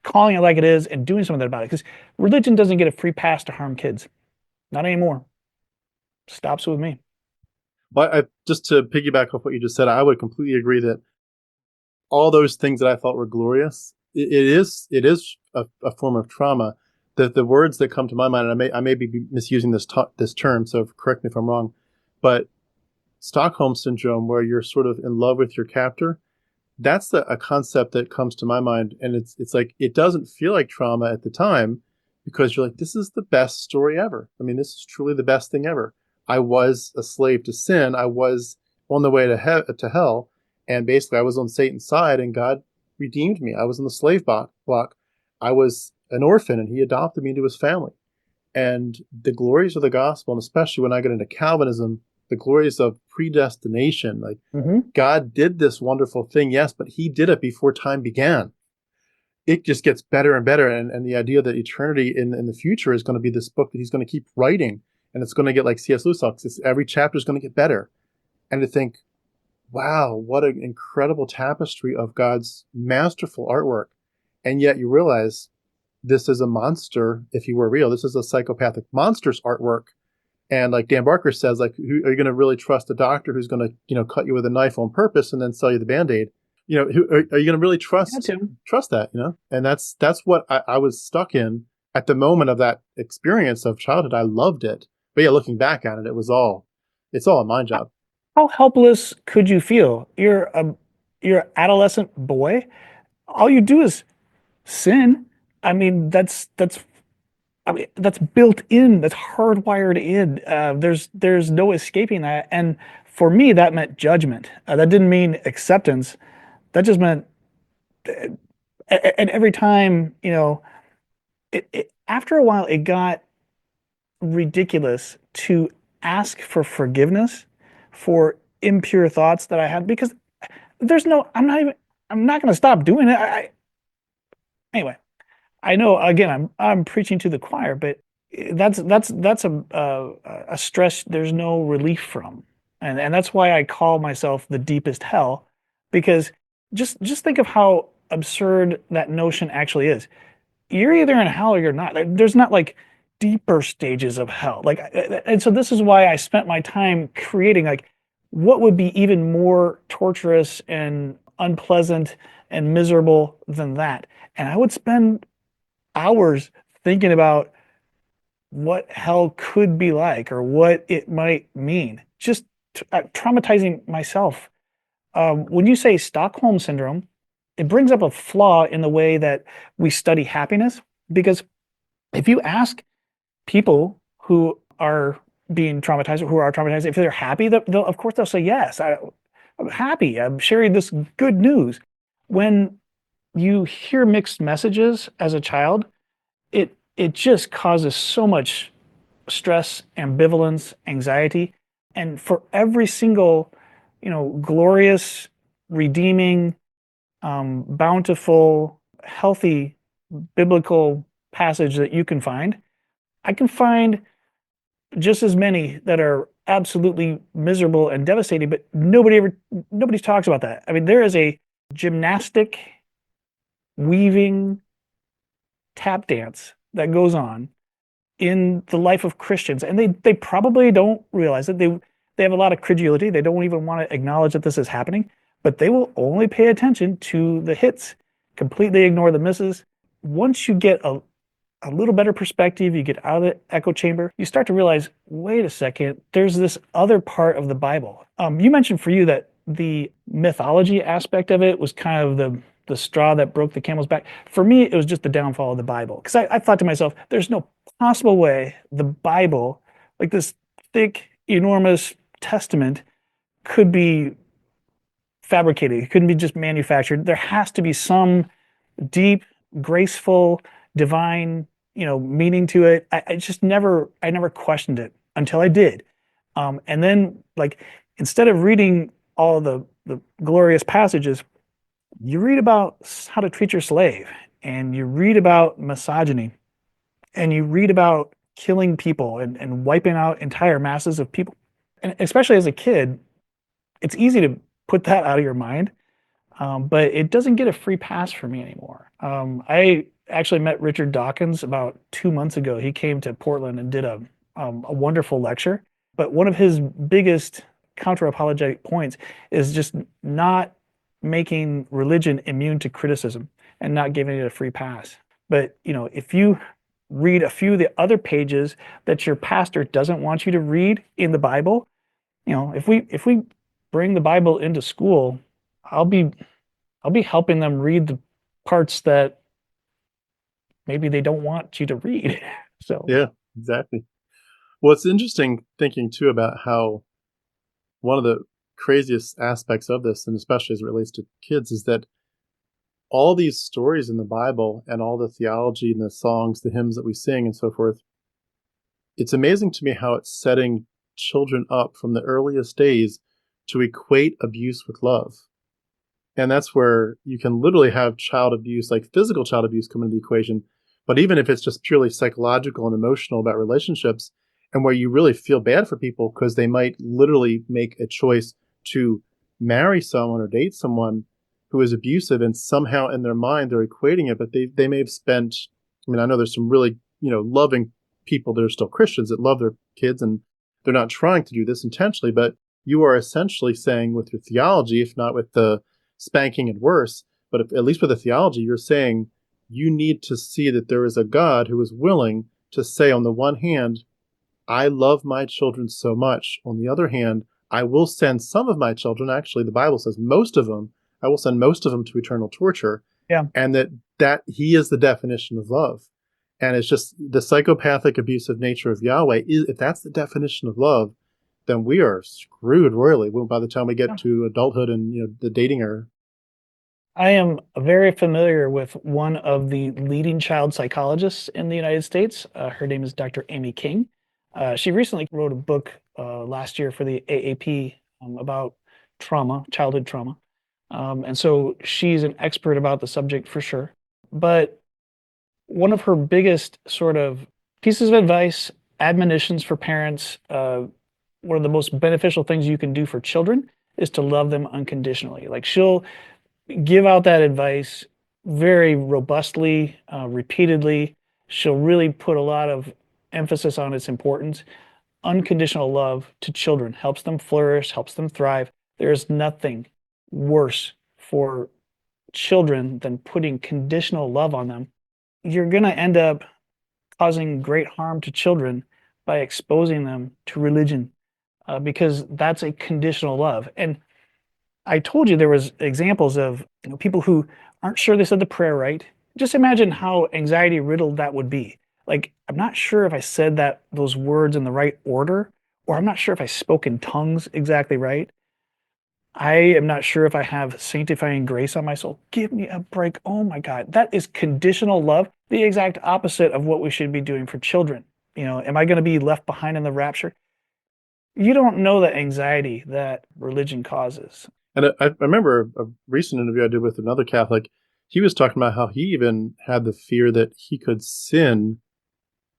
calling it like it is and doing something about it. Because religion doesn't get a free pass to harm kids. Not anymore. Stops with me. But just to piggyback off what you just said, I would completely agree that all those things that I thought were glorious, it is a form of trauma. The words that come to my mind, and I may be misusing this term, so correct me if I'm wrong, but Stockholm Syndrome, where you're sort of in love with your captor, that's a concept that comes to my mind, and it's like it doesn't feel like trauma at the time because you're like, this is the best story ever. I mean, this is truly the best thing ever. I was a slave to sin. I was on the way to hell, and basically I was on Satan's side, and God redeemed me. I was in the slave block. I was an orphan, and He adopted me into His family. And the glories of the gospel, and especially when I get into Calvinism, the glories of predestination, like Mm-hmm. God did this wonderful thing, yes, but He did it before time began. It just gets better and better. And the idea that eternity in the future is going to be this book that He's going to keep writing, and it's going to get like C.S. Lewis talks, every chapter is going to get better. And to think, wow, what an incredible tapestry of God's masterful artwork. And yet you realize this is a monster, if He were real. This is a psychopathic monster's artwork. And like Dan Barker says, like, are you going to really trust a doctor who's going to, cut you with a knife on purpose and then sell you the Band-Aid? Are you going to really That's him. trust that? And that's what I was stuck in at the moment of that experience of childhood. I loved it, but yeah, looking back at it, it's all a mind job. How helpless could you feel? You're an adolescent boy. All you do is sin. I mean, that's built in. That's hardwired in. There's no escaping that. And for me, that meant judgment. That didn't mean acceptance. That just meant, and every time, after a while, it got ridiculous to ask for forgiveness for impure thoughts that I had because I'm not going to stop doing it. Anyway, I know again, I'm preaching to the choir, but that's a stress there's no relief from. And that's why I call myself the deepest hell, because just think of how absurd that notion actually is. You're either in hell or you're not. There's not like deeper stages of hell. And so this is why I spent my time creating like what would be even more torturous and unpleasant and miserable than that. And I would spend hours thinking about what hell could be like or what it might mean. Just traumatizing myself. When you say Stockholm Syndrome, it brings up a flaw in the way that we study happiness. Because if you ask people who are being traumatized or who are traumatized, if they're happy, of course they'll say, yes, I'm happy. I'm sharing this good news. When you hear mixed messages as a child, it just causes so much stress, ambivalence, anxiety. And for every single, glorious, redeeming, bountiful, healthy biblical passage that you can find, I can find just as many that are absolutely miserable and devastating, but nobody talks about that. I mean, there is a gymnastic, weaving tap dance that goes on in the life of Christians, and they probably don't realize it. They have a lot of credulity. They don't even want to acknowledge that this is happening, but they will only pay attention to the hits, completely ignore the misses. Once you get a little better perspective, you get out of the echo chamber, you start to realize, wait a second, there's this other part of the Bible. You mentioned for you that the mythology aspect of it was kind of the straw that broke the camel's back. For me, it was just the downfall of the Bible. Because I thought to myself, there's no possible way the Bible, like this thick, enormous testament, could be fabricated. It couldn't be just manufactured. There has to be some deep, graceful, divine, meaning to it. I never questioned it until I did. And then, like, instead of reading all the glorious passages, you read about how to treat your slave, and you read about misogyny, and you read about killing people and wiping out entire masses of people. And especially as a kid, it's easy to put that out of your mind, but it doesn't get a free pass for me anymore. I actually met Richard Dawkins about 2 months ago. He came to Portland and did a wonderful lecture. But one of his biggest counter apologetic points is just not making religion immune to criticism and not giving it a free pass. But if you read a few of the other pages that your pastor doesn't want you to read in the Bible, if we bring the Bible into school, I'll be helping them read the parts that maybe they don't want you to read. So Yeah, exactly. Well, it's interesting thinking too about how one of the craziest aspects of this, and especially as it relates to kids, is that all these stories in the Bible and all the theology and the songs, the hymns that we sing and so forth, it's amazing to me how it's setting children up from the earliest days to equate abuse with love. And that's where you can literally have child abuse, like physical child abuse, come into the equation. But even if it's just purely psychological and emotional about relationships, and where you really feel bad for people because they might literally make a choice to marry someone or date someone who is abusive, and somehow in their mind they're equating it, but they may have spent, I mean, I know there's some really, loving people that are still Christians that love their kids and they're not trying to do this intentionally, but you are essentially saying with your theology, if not with the spanking and worse, but at least with the theology, you're saying you need to see that there is a God who is willing to say, on the one hand, I love my children so much. On the other hand, I will send some of my children, actually, the Bible says most of them, I will send most of them to eternal torture. yeah, And that he is the definition of love. And it's just the psychopathic abusive nature of Yahweh. If that's the definition of love, then we are screwed royally by the time we get yeah. to adulthood and the dating era. I am very familiar with one of the leading child psychologists in the United States. Her name is Dr. Amy King. She recently wrote a book last year for the AAP about trauma, childhood trauma. And so she's an expert about the subject for sure. But one of her biggest sort of pieces of advice, admonitions for parents, one of the most beneficial things you can do for children is to love them unconditionally. Like she'll give out that advice very robustly, repeatedly. She'll really put a lot of emphasis on its importance. Unconditional love to children helps them flourish, helps them thrive. There's nothing worse for children than putting conditional love on them. You're going to end up causing great harm to children by exposing them to religion because that's a conditional love. And I told you there was examples of people who aren't sure they said the prayer right. Just imagine how anxiety riddled that would be. Like, I'm not sure if I said those words in the right order, or I'm not sure if I spoke in tongues exactly right. I am not sure if I have sanctifying grace on my soul. Give me a break. Oh my God. That is conditional love, the exact opposite of what we should be doing for children. Am I going to be left behind in the rapture? You don't know the anxiety that religion causes. And I remember a recent interview I did with another Catholic. He was talking about how he even had the fear that he could sin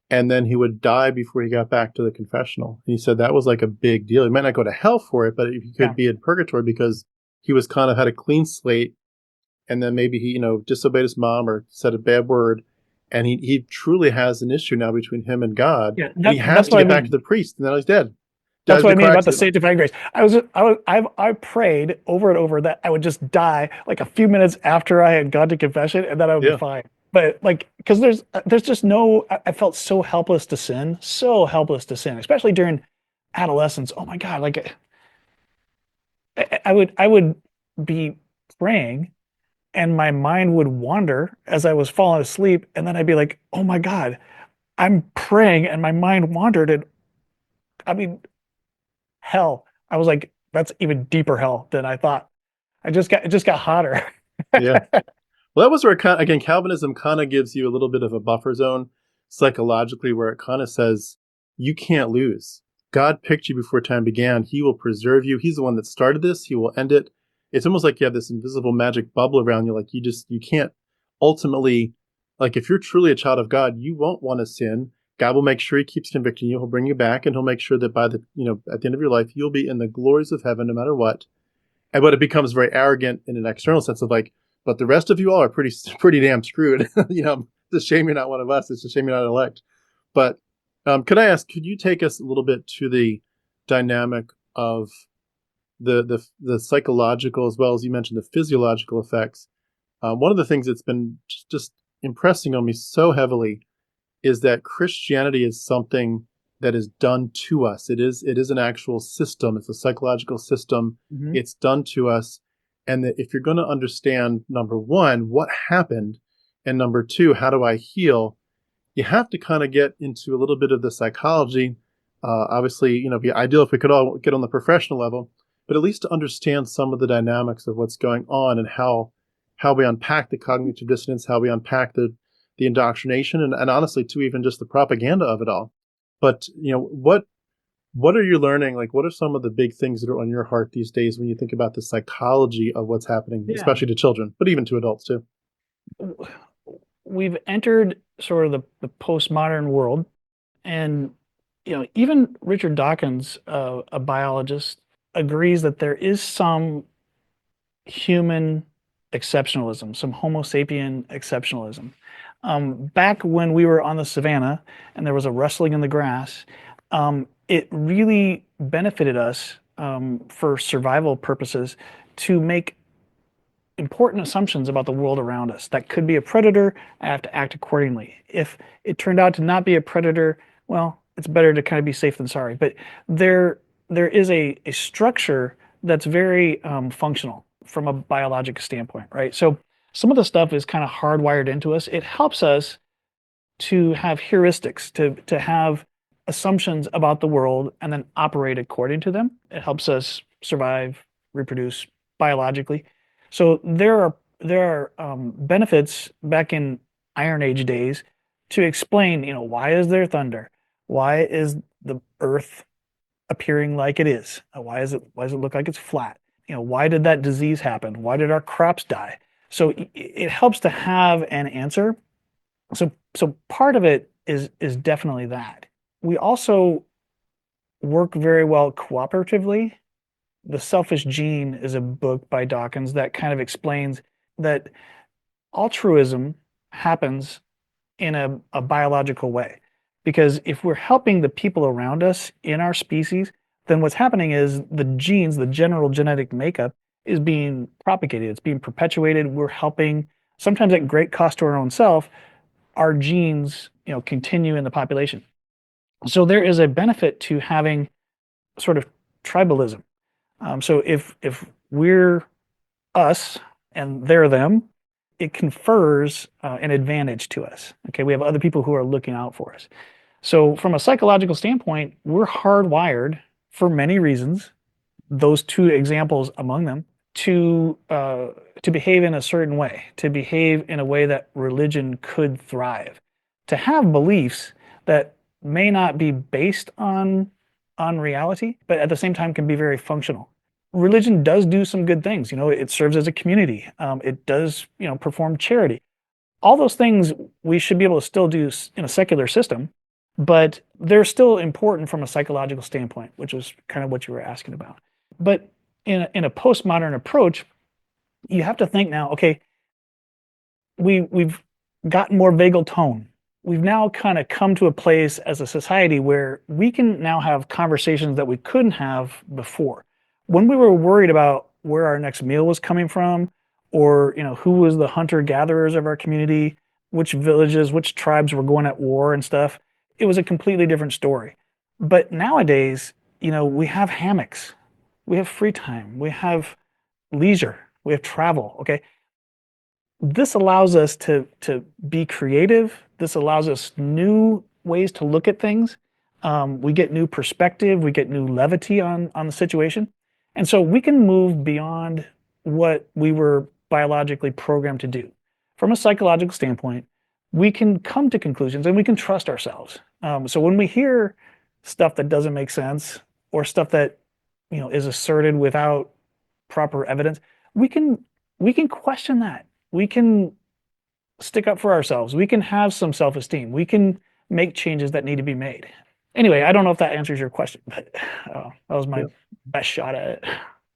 and then he would die before he got back to the confessional. And he said that was like a big deal. He might not go to hell for it, but he could Yeah. be in purgatory because he was kind of had a clean slate, and then maybe he, disobeyed his mom or said a bad word, and he truly has an issue now between him and God, Yeah, and he has that's to what I get back to mean. the priest, and then he's dead. That's Dies what in I a mean car about the accident. sanctifying grace. I prayed over and over that I would just die like a few minutes after I had gone to confession, and then I would be Yeah, fine. But like, because there's just no, I felt so helpless to sin, especially during adolescence. Oh my God, like I would be praying, and my mind would wander as I was falling asleep, and then I'd be like, oh my God, I'm praying, and my mind wandered, and I mean, hell. I was like, that's even deeper hell than I thought. It just got hotter. yeah. Well, that was where again Calvinism kind of gives you a little bit of a buffer zone psychologically, where it kind of says you can't lose. God picked you before time began. He will preserve you. He's the one that started this. He will end it. It's almost like you have this invisible magic bubble around you. Like you can't ultimately, like if you're truly a child of God, you won't want to sin. God will make sure he keeps convicting you. He'll bring you back, and he'll make sure that by the, at the end of your life, you'll be in the glories of heaven no matter what. And but it becomes very arrogant in an external sense of like, but the rest of you all are pretty damn screwed. It's a shame you're not one of us. It's a shame you're not elect. But could I ask, could you take us a little bit to the dynamic of the psychological as well as you mentioned the physiological effects? One of the things that's been just impressing on me so heavily is that Christianity is something that is done to us. It is an actual system. It's a psychological system. Mhm. It's done to us. And that if you're going to understand, number one, what happened, and number two, how do I heal, you have to kind of get into a little bit of the psychology. Obviously, it'd be ideal if we could all get on the professional level, but at least to understand some of the dynamics of what's going on and how we unpack the cognitive dissonance, how we unpack the indoctrination, and honestly, too, even just the propaganda of it all. But what are you learning? Like, what are some of the big things that are on your heart these days when you think about the psychology of what's happening, Yeah. especially to children, but even to adults too? We've entered sort of the postmodern world, and even Richard Dawkins, a biologist, agrees that there is some human exceptionalism, some Homo sapien exceptionalism. Back when we were on the savannah and there was a rustling in the grass, it really benefited us for survival purposes to make important assumptions about the world around us. That could be a predator. I have to act accordingly. If it turned out to not be a predator, well, it's better to kind of be safe than sorry. But there is a structure that's very functional from a biologic standpoint, right? So some of the stuff is kind of hardwired into us. It helps us to have heuristics, to have assumptions about the world and then operate according to them. It helps us survive, reproduce biologically. So there are benefits back in Iron Age days to explain, why is there thunder? Why is the Earth appearing like it is? Why does it look like it's flat? Why did that disease happen? Why did our crops die? So it helps to have an answer. So part of it is definitely that. We also work very well cooperatively. The Selfish Gene is a book by Dawkins that kind of explains that altruism happens in a biological way. Because if we're helping the people around us in our species, then what's happening is the genes, the general genetic makeup, is being propagated, it's being perpetuated. We're helping, sometimes at great cost to our own self, our genes, continue in the population. So there is a benefit to having sort of tribalism. So if we're us and they're them, it confers an advantage to us. Okay, we have other people who are looking out for us. So from a psychological standpoint, we're hardwired for many reasons. Those two examples among them to behave in a certain way, to behave in a way that religion could thrive, to have beliefs that may not be based on reality, but at the same time can be very functional. Religion does do some good things. It serves as a community. It does, perform charity. All those things we should be able to still do in a secular system, but they're still important from a psychological standpoint, which was kind of what you were asking about. But in a postmodern approach, you have to think now, okay, we've gotten more vagal tone. We've now kind of come to a place as a society where we can now have conversations that we couldn't have before. When we were worried about where our next meal was coming from, or who was the hunter gatherers of our community, which villages, which tribes were going at war and stuff, it was a completely different story. But nowadays, we have hammocks, we have free time, we have leisure, we have travel. Okay, this allows us to be creative. This allows us new ways to look at things. We get new perspective. We get new levity on the situation, and so we can move beyond what we were biologically programmed to do. From a psychological standpoint, we can come to conclusions and we can trust ourselves. So when we hear stuff that doesn't make sense or stuff that is asserted without proper evidence, we can we can question that. We can stick up for ourselves. We can have some self-esteem. We can make changes that need to be made. Anyway, I don't know if that answers your question, but that was my Yeah. best shot at it.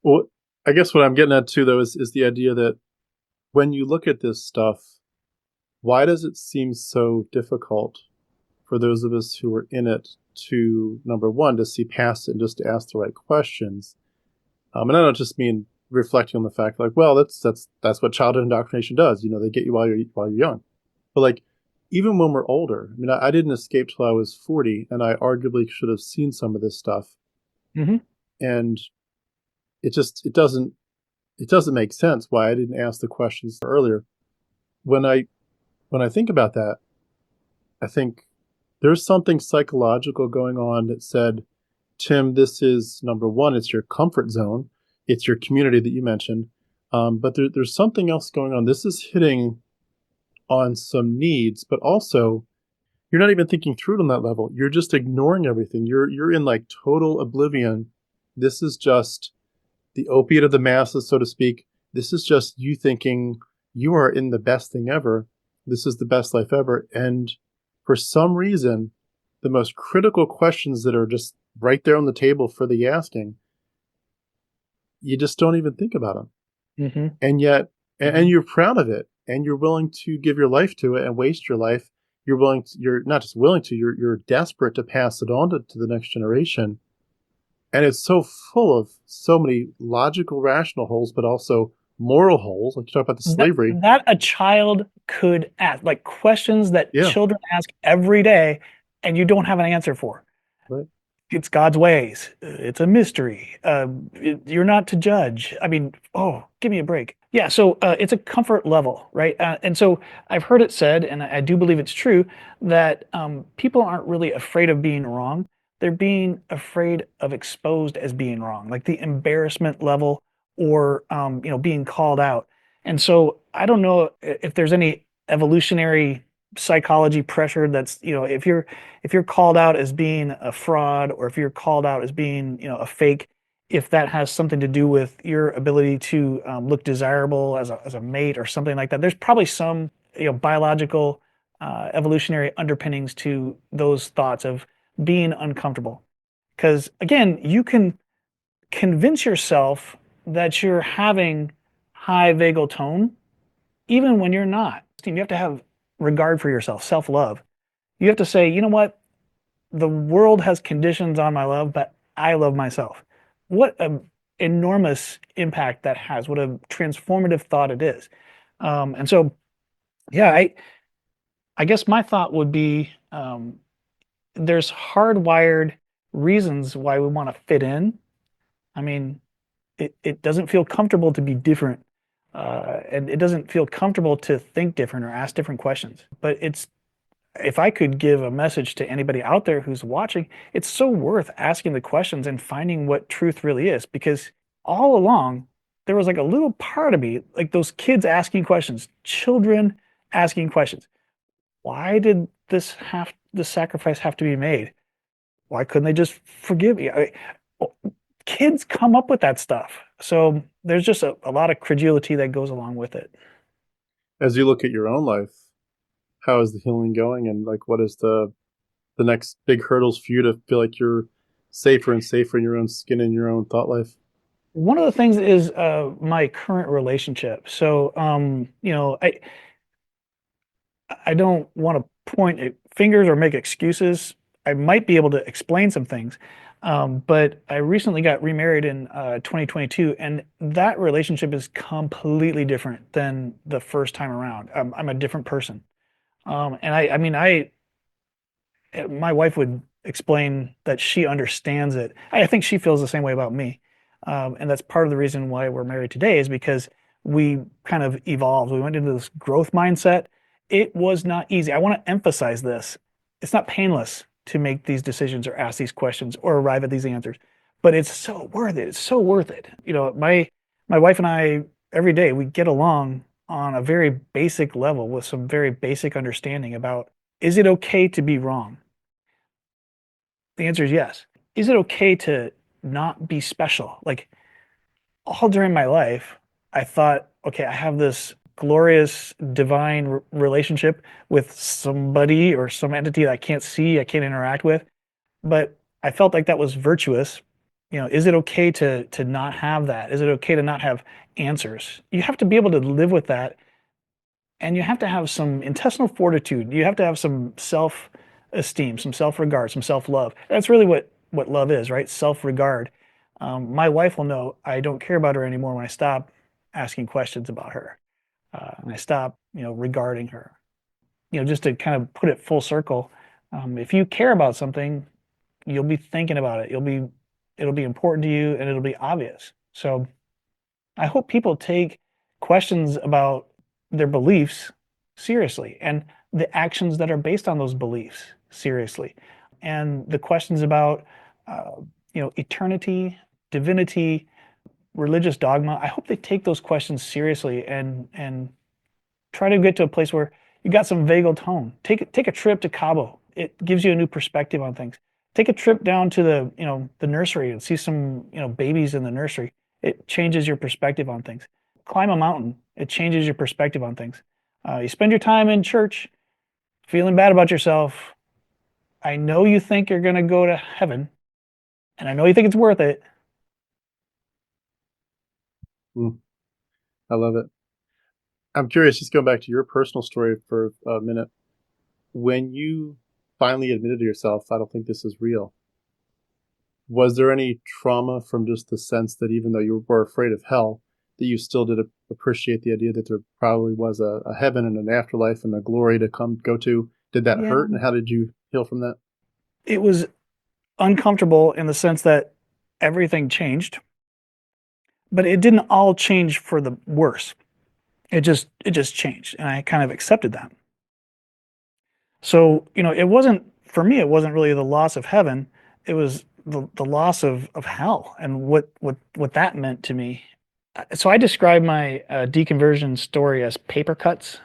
Well, I guess what I'm getting at too, though, is the idea that when you look at this stuff, why does it seem so difficult for those of us who are in it to, number one, to see past it and just to ask the right questions? And I don't just mean reflecting on the fact like, well, that's what childhood indoctrination does. You know, they get you while you're young. But like, even when we're older, I mean, I didn't escape till I was 40, and I arguably should have seen some of this stuff. Mm-hmm. And it doesn't make sense why I didn't ask the questions earlier. When I think about that, I think there's something psychological going on that said, Tim, this is number one, it's your comfort zone, it's your community that you mentioned, but there's something else going on. This is hitting on some needs, but also you're not even thinking through it on that level. You're just ignoring everything. You're in like total oblivion. This is just the opiate of the masses, so to speak. This is just you thinking you are in the best thing ever. This is the best life ever. And for some reason, the most critical questions that are just right there on the table for the asking, you just don't even think about them. Mm-hmm. And yet, Mm-hmm. and you're proud of it, and you're willing to give your life to it and waste your life. You're not just willing to, you're desperate to pass it on to the next generation. And it's so full of so many logical, rational holes, but also moral holes. Like you talk about the that slavery. that a child could ask, like questions that Yeah, children ask every day, and you don't have an answer for. right. It's God's ways. It's a mystery. You're not to judge. I mean, oh, give me a break. Yeah, so it's a comfort level, right? And so I've heard it said, and I do believe it's true, that people aren't really afraid of being wrong. They're being afraid of exposed as being wrong, like the embarrassment level or being called out. And so I don't know if there's any evolutionary psychology pressure that's, if you're called out as being a fraud, or if you're called out as being, a fake, if that has something to do with your ability to look desirable as a mate or something like that. There's probably some, biological, evolutionary underpinnings to those thoughts of being uncomfortable. Because again, you can convince yourself that you're having high vagal tone even when you're not. You have to have regard for yourself, self-love. You have to say, you know what? The world has conditions on my love, but I love myself. What an enormous impact that has. What a transformative thought it is. And so, yeah, I guess my thought would be there's hardwired reasons why we want to fit in. I mean, it doesn't feel comfortable to be different. And it doesn't feel comfortable to think different or ask different questions. But if I could give a message to anybody out there who's watching, it's so worth asking the questions and finding what truth really is. Because all along, there was like a little part of me, like those kids asking questions, children asking questions. Why did this sacrifice have to be made? Why couldn't they just forgive me? Kids come up with that stuff. So there's just a lot of credulity that goes along with it. As you look at your own life, how is the healing going? And like, what is the next big hurdles for you to feel like you're safer and safer in your own skin and your own thought life? One of the things is my current relationship. So, I don't want to point at fingers or make excuses. I might be able to explain some things. But I recently got remarried in 2022, and that relationship is completely different than the first time around. I'm a different person. And I mean, my wife would explain that she understands it. I think she feels the same way about me. And that's part of the reason why we're married today is because we kind of evolved. We went into this growth mindset. It was not easy. I want to emphasize this. It's not painless to make these decisions or ask these questions or arrive at these answers, but it's so worth it. It's so worth it. My wife and I every day we get along on a very basic level with some very basic understanding about, is it okay to be wrong? The answer is yes. Is it okay to not be special? Like all during my life, I thought, okay, I have this glorious divine relationship with somebody or some entity that I can't see, I can't interact with, but I felt like that was virtuous. Is it okay to not have that? Is it okay to not have answers? You have to be able to live with that, and you have to have some intestinal fortitude. You have to have some self-esteem, some self-regard, some self-love. That's really what love is, right? Self-regard. My wife will know I don't care about her anymore when I stop asking questions about her, and I stop, regarding her. Just to kind of put it full circle, if you care about something, you'll be thinking about it. It'll be important to you, and it'll be obvious. So I hope people take questions about their beliefs seriously, and the actions that are based on those beliefs seriously, and the questions about eternity, divinity, religious dogma. I hope they take those questions seriously, and try to get to a place where you got some vagal tone. Take a trip to Cabo. It gives you a new perspective on things. Take a trip down to the nursery and see some babies in the nursery. It changes your perspective on things. Climb a mountain. It changes your perspective on things. You spend your time in church feeling bad about yourself. I know you think you're going to go to heaven, and I know you think it's worth it. Mm, I love it. I'm curious, just going back to your personal story for a minute. When you finally admitted to yourself, I don't think this is real, was there any trauma from just the sense that even though you were afraid of hell, that you still did appreciate the idea that there probably was a heaven and an afterlife and a glory to go to? Did that Yeah, hurt, and how did you heal from that? it was uncomfortable in the sense that everything changed, but it didn't all change for the worse. It just changed, and I kind of accepted that. So, it wasn't for me, it wasn't really the loss of heaven, it was the loss of hell and what that meant to me. So I describe my deconversion story as paper cuts,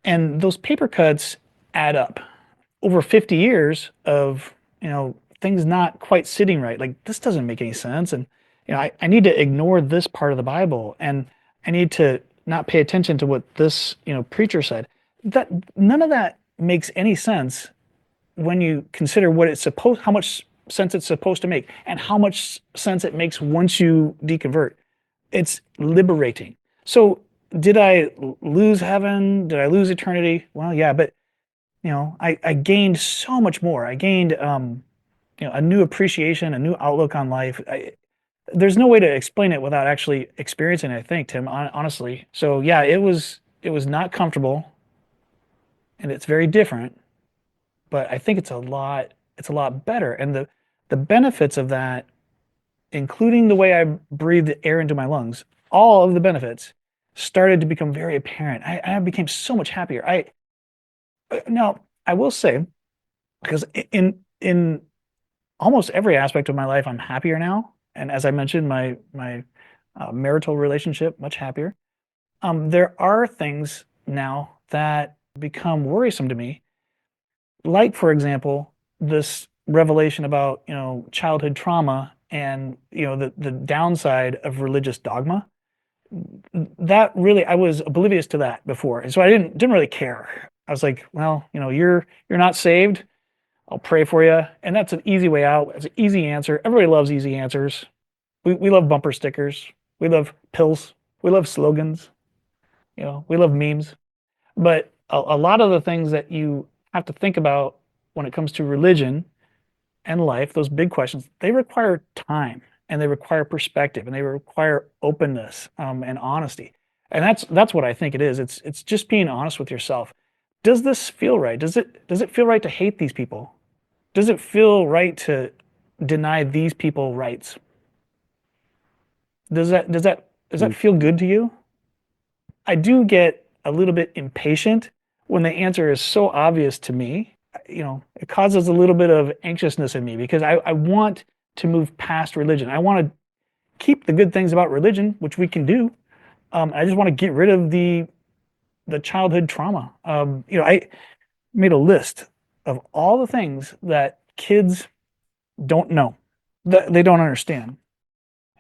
and those paper cuts add up over 50 years of, things not quite sitting right. Like, this doesn't make any sense. And, I need to ignore this part of the Bible, and I need to not pay attention to what this, preacher said. That none of that makes any sense when you consider how much sense it's supposed to make, and how much sense it makes once you deconvert. It's liberating. So, did I lose heaven? Did I lose eternity? Well, yeah, but I gained so much more. I gained a new appreciation, a new outlook on life. There's no way to explain it without actually experiencing it, I think, Tim, honestly. So yeah, it was not comfortable, and it's very different, but I think it's a lot better. And the benefits of that, including the way I breathed air into my lungs, all of the benefits started to become very apparent. I became so much happier. Now I will say, because in almost every aspect of my life, I'm happier now. And as I mentioned, my marital relationship, much happier. There are things now that become worrisome to me, like, for example, this revelation about childhood trauma, and the downside of religious dogma. That really, I was oblivious to that before, and so I didn't really care. I was like, well, you're not saved. I'll pray for you. And that's an easy way out. It's an easy answer. Everybody loves easy answers. We love bumper stickers. We love pills. We love slogans. We love memes. But a lot of the things that you have to think about when it comes to religion and life, those big questions, they require time, and they require perspective, and they require openness, and honesty. And that's what I think it is. It's just being honest with yourself. Does this feel right? Does it feel right to hate these people? Does it feel right to deny these people rights? Does that Mm. feel good to you? I do get a little bit impatient when the answer is so obvious to me. It causes a little bit of anxiousness in me, because I want to move past religion. I want to keep the good things about religion, which we can do. I just want to get rid of the childhood trauma. I made a list of all the things that kids don't know, that they don't understand.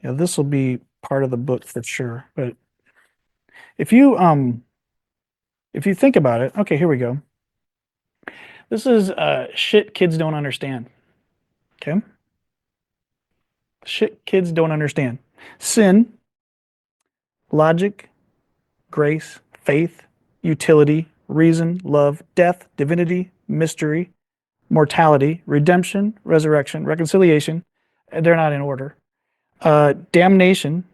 This will be part of the book for sure. But If you if you think about it, okay, here we go. This is shit kids don't understand. Okay? Shit kids don't understand. Sin, logic, grace, faith, utility, reason, love, death, divinity, mystery, mortality, redemption, resurrection, reconciliation. They're not in order. Damnation,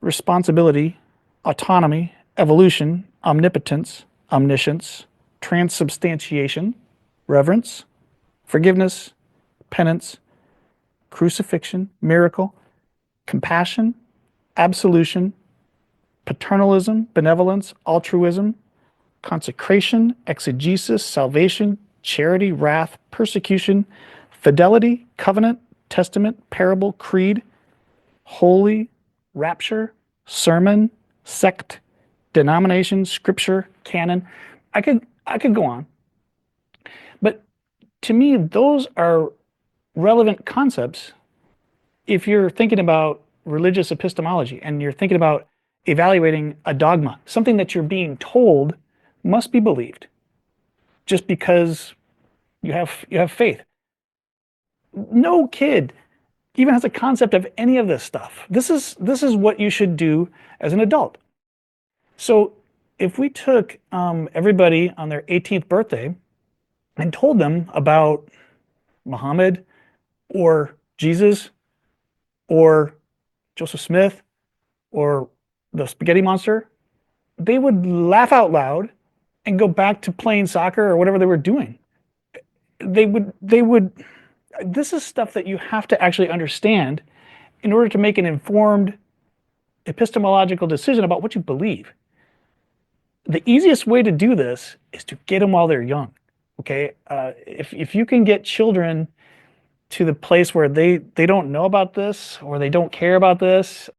responsibility, autonomy, evolution, omnipotence, omniscience, transubstantiation, reverence, forgiveness, penance, crucifixion, miracle, compassion, absolution, paternalism, benevolence, altruism, consecration, exegesis, salvation, charity, wrath, persecution, fidelity, covenant, testament, parable, creed, holy, rapture, sermon, sect, denomination, scripture, canon. I could go on. But to me, those are relevant concepts if you're thinking about religious epistemology and you're thinking about evaluating a dogma, something that you're being told must be believed just because you have faith. No kid even has a concept of any of this stuff. This is what you should do as an adult. So if we took everybody on their 18th birthday and told them about Muhammad or Jesus or Joseph Smith or the spaghetti monster, they would laugh out loud and go back to playing soccer or whatever they were doing. They would this is stuff that you have to actually understand in order to make an informed epistemological decision about what you believe. The easiest way to do this is to get them while they're young. Okay, if you can get children to the place where they don't know about this or they don't care about this,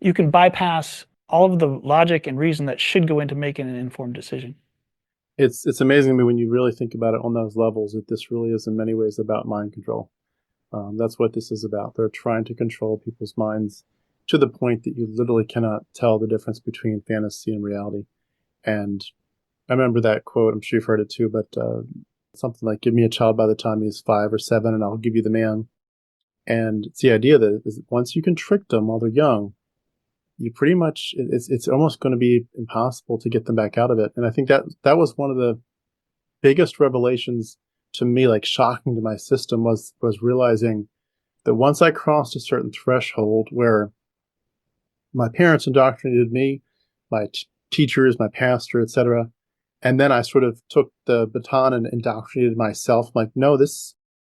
you can bypass all of the logic and reason that should go into making an informed decision. It's amazing to me when you really think about it on those levels that this really is in many ways about mind control. That's what this is about. They're trying to control people's minds to the point that you literally cannot tell the difference between fantasy and reality. And I remember that quote. I'm sure you've heard it too, but something like, "Give me a child by the time he's 5 or 7, and I'll give you the man." And it's the idea that is once you can trick them while they're young, you pretty much it's almost going to be impossible to get them back out of it. And I think that was one of the biggest revelations to me, like shocking to my system, was realizing that once I crossed a certain threshold where my parents indoctrinated me, my teachers, my pastor, etc., and then I sort of took the baton and indoctrinated myself. I'm like, no,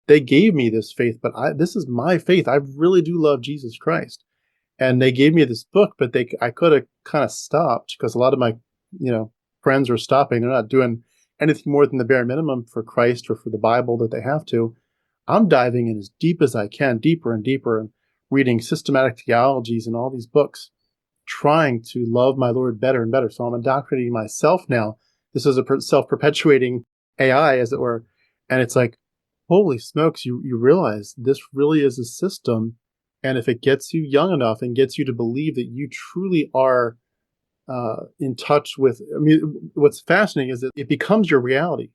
they gave me this faith, but this is my faith. I really do love Jesus Christ. And they gave me this book, but I could have kind of stopped because a lot of my, friends are stopping. They're not doing anything more than the bare minimum for Christ or for the Bible that they have to. I'm diving in as deep as I can, deeper and deeper, and reading systematic theologies and all these books, trying to love my Lord better and better. So I'm indoctrinating myself now. This is a self-perpetuating AI, as it were. And it's like, holy smokes, you realize this really is a system. And if it gets you young enough and gets you to believe that you truly are in touch with, what's fascinating is that it becomes your reality.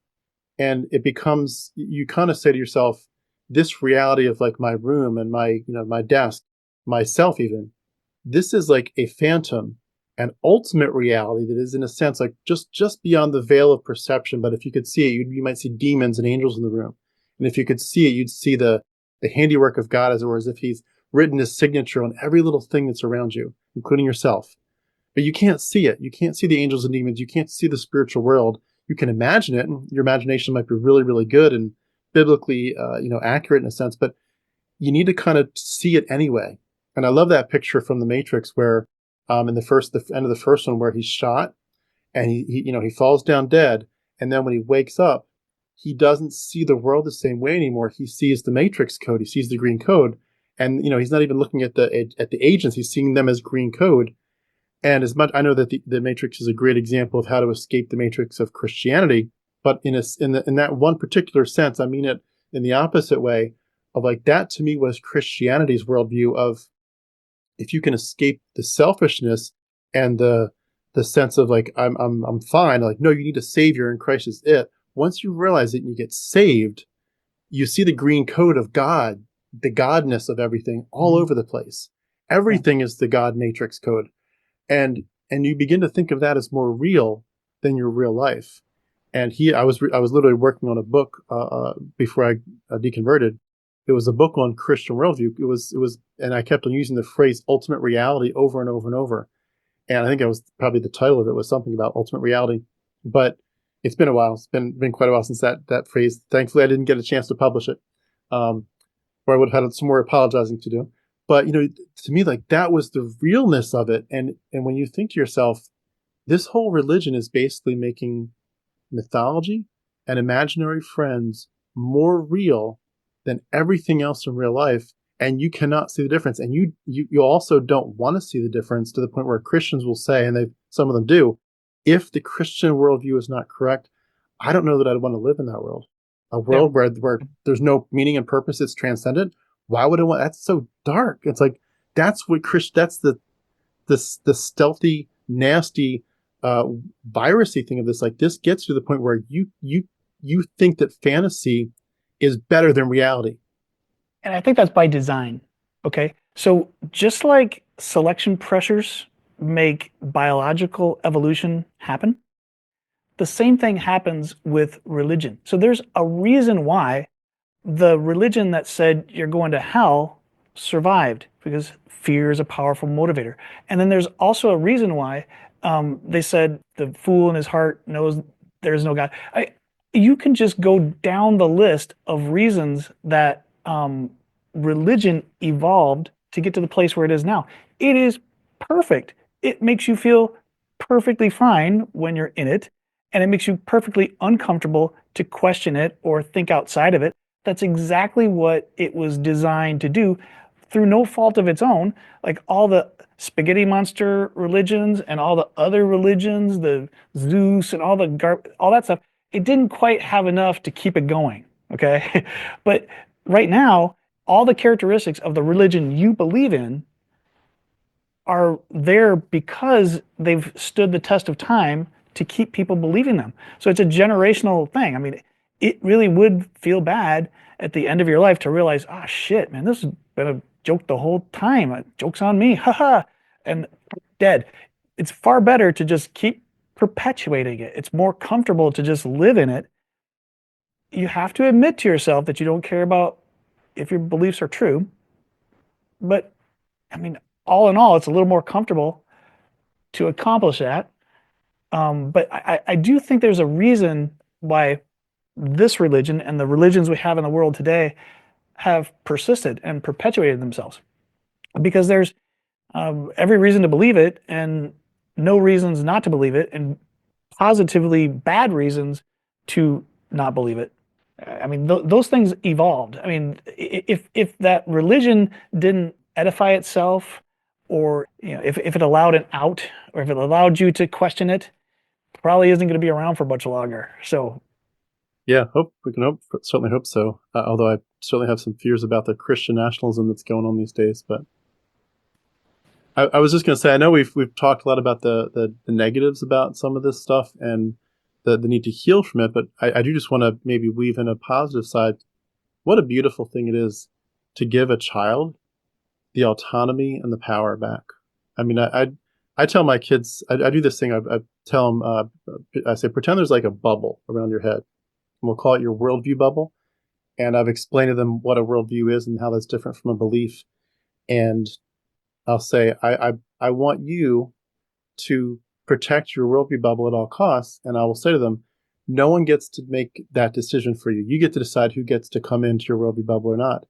And it becomes, you kind of say to yourself, this reality of like my room and my desk, myself even, this is like a phantom, an ultimate reality that is in a sense like just beyond the veil of perception. But if you could see it, you might see demons and angels in the room. And if you could see it, you'd see the handiwork of God, as it were, as if he's written his signature on every little thing that's around you, including yourself. But you can't see it. You can't see the angels and demons. You can't see the spiritual world. You can imagine it, and your imagination might be really, really good and biblically, accurate in a sense. But you need to kind of see it anyway. And I love that picture from The Matrix, where in the end of the first one, where he's shot and he falls down dead, and then when he wakes up, he doesn't see the world the same way anymore. He sees the Matrix code. He sees the green code. And he's not even looking at the agents. He's seeing them as green code. And as much I know that the Matrix is a great example of how to escape the Matrix of Christianity, but in that one particular sense, I mean it in the opposite way of like that to me was Christianity's worldview of if you can escape the selfishness and the the sense of like I'm fine. Like, no, you need a savior, and Christ is it. Once you realize it and you get saved, you see the green coat of God, the godness of everything all Mhm. over the place. Yeah. Everything is the God matrix code, and you begin to think of that as more real than your real life. And I was literally working on a book before I deconverted. It was a book on Christian worldview. And I kept on using the phrase ultimate reality over and over and over. And I think it was probably the title of it was something about ultimate reality. But it's been a while. It's been quite a while since that phrase. Thankfully, I didn't get a chance to publish it, um, or I would have had some more apologizing to do. But to me, like that was the realness of it. And when you think to yourself, this whole religion is basically making mythology and imaginary friends more real than everything else in real life, and you cannot see the difference, and you also don't want to see the difference, to the point where Christians will say, and they some of them do, if the Christian worldview is not correct, I don't know that I'd want to live in that world. A Yeah. world where there's no meaning and purpose, it's transcendent. Why would I want? That's so dark. It's like that's the stealthy, nasty, uh, virusy thing of this. Like, this gets to the point where you think that fantasy is better than reality. And I think that's by design. Okay. So just like selection pressures make biological evolution happen, the same thing happens with religion. So there's a reason why the religion that said you're going to hell survived, because fear is a powerful motivator. And then there's also a reason why they said the fool in his heart knows there is no God. You can just go down the list of reasons that religion evolved to get to the place where it is now. It is perfect. It makes you feel perfectly fine when you're in it, and it makes you perfectly uncomfortable to question it or think outside of it. That's exactly what it was designed to do through no fault of its own. Like all the spaghetti monster religions and all the other religions, the Zeus and all that stuff, it didn't quite have enough to keep it going. Okay. But right now, all the characteristics of the religion you believe in are there because they've stood the test of time to keep people believing them. So it's a generational thing. I mean, it really would feel bad at the end of your life to realize, oh shit, man, this has been a joke the whole time. Joke's on me, haha, and dead. It's far better to just keep perpetuating it. It's more comfortable to just live in it. You have to admit to yourself that you don't care about if your beliefs are true, but I mean, all in all, it's a little more comfortable to accomplish that. But I do think there's a reason why this religion and the religions we have in the world today have persisted and perpetuated themselves, because there's every reason to believe it and no reasons not to believe it, and positively bad reasons to not believe it. I mean, those things evolved. I mean, if that religion didn't edify itself, or if it allowed an out, or if it allowed you to question it, probably isn't going to be around for much longer. So Yeah, hope we can hope certainly hope so. Although I certainly have some fears about the Christian nationalism that's going on these days. But I was just going to say, I know we've talked a lot about the negatives about some of this stuff and the need to heal from it, but I do just want to maybe weave in a positive side. What a beautiful thing it is to give a child the autonomy and the power back. I mean, I tell my kids, I do this thing. I tell them, I say, pretend there's like a bubble around your head, and we'll call it your worldview bubble. And I've explained to them what a worldview is and how that's different from a belief. And I'll say, I want you to protect your worldview bubble at all costs. And I will say to them, no one gets to make that decision for you. You get to decide who gets to come into your worldview bubble or not.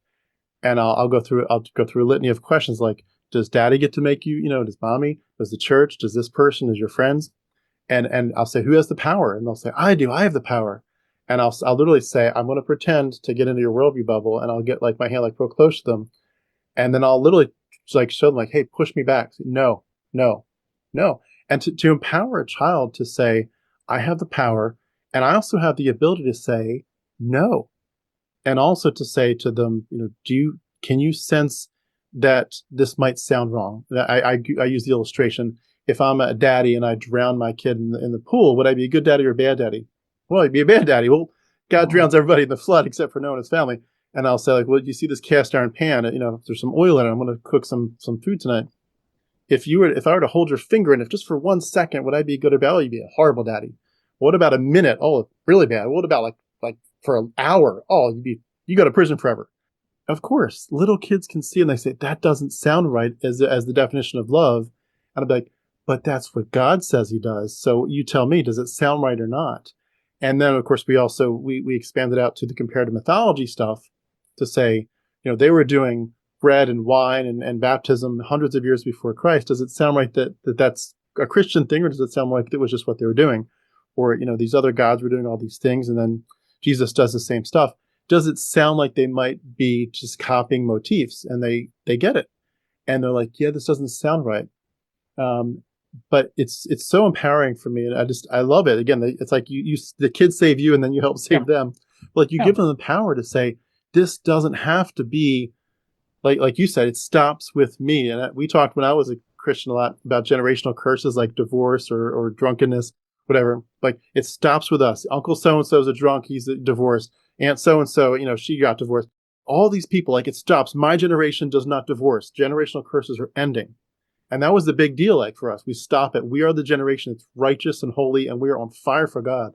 And I'll go through a litany of questions like, does daddy get to make you, does mommy, does the church, does this person, does your friends? And I'll say, who has the power? And they'll say, I do, I have the power. And I'll literally say, I'm going to pretend to get into your worldview bubble, and I'll get like my hand like real close to them. And then I'll literally like show them like, hey, push me back. No, no, no. And to empower a child to say, I have the power, and I also have the ability to say no. And also to say to them, can you sense that this might sound wrong? I use the illustration. if I'm a daddy and I drown my kid in the pool, would I be a good daddy or a bad daddy? Well, I'd be a bad daddy. Well, God Oh, drowns everybody in the flood except for Noah and his family. And I'll say, like, well, you see this cast iron pan, if there's some oil in it, I'm going to cook some food tonight. If I were to hold your finger in it just for 1 second, would I be good or bad? Oh, you'd be a horrible daddy. What about a minute? Oh, really bad. What about like for an hour? Oh, you go to prison forever. Of course, little kids can see and they say that doesn't sound right as the definition of love, and I'm like, but that's what God says He does. So you tell me, does it sound right or not? And then of course we expanded out to the comparative mythology stuff to say, they were doing bread and wine and baptism hundreds of years before Christ. Does it sound right that's a Christian thing, or does it sound like it was just what they were doing? Or these other gods were doing all these things, and then Jesus does the same stuff. Does it sound like they might be just copying motifs? And they get it, and they're like, yeah, this doesn't sound right. But it's so empowering for me, and I love it. Again, it's like you the kids save you, and then you help yeah, save them. Like you yeah, give them the power to say, this doesn't have to be like you said. It stops with me. And we talked when I was a Christian a lot about generational curses like divorce or drunkenness, whatever. Like it stops with us. Uncle so and so is a drunk; he's divorced. Aunt so and so, she got divorced. All these people, like it stops. My generation does not divorce. Generational curses are ending. And that was the big deal, like for us. We stop it. We are the generation that's righteous and holy, and we are on fire for God.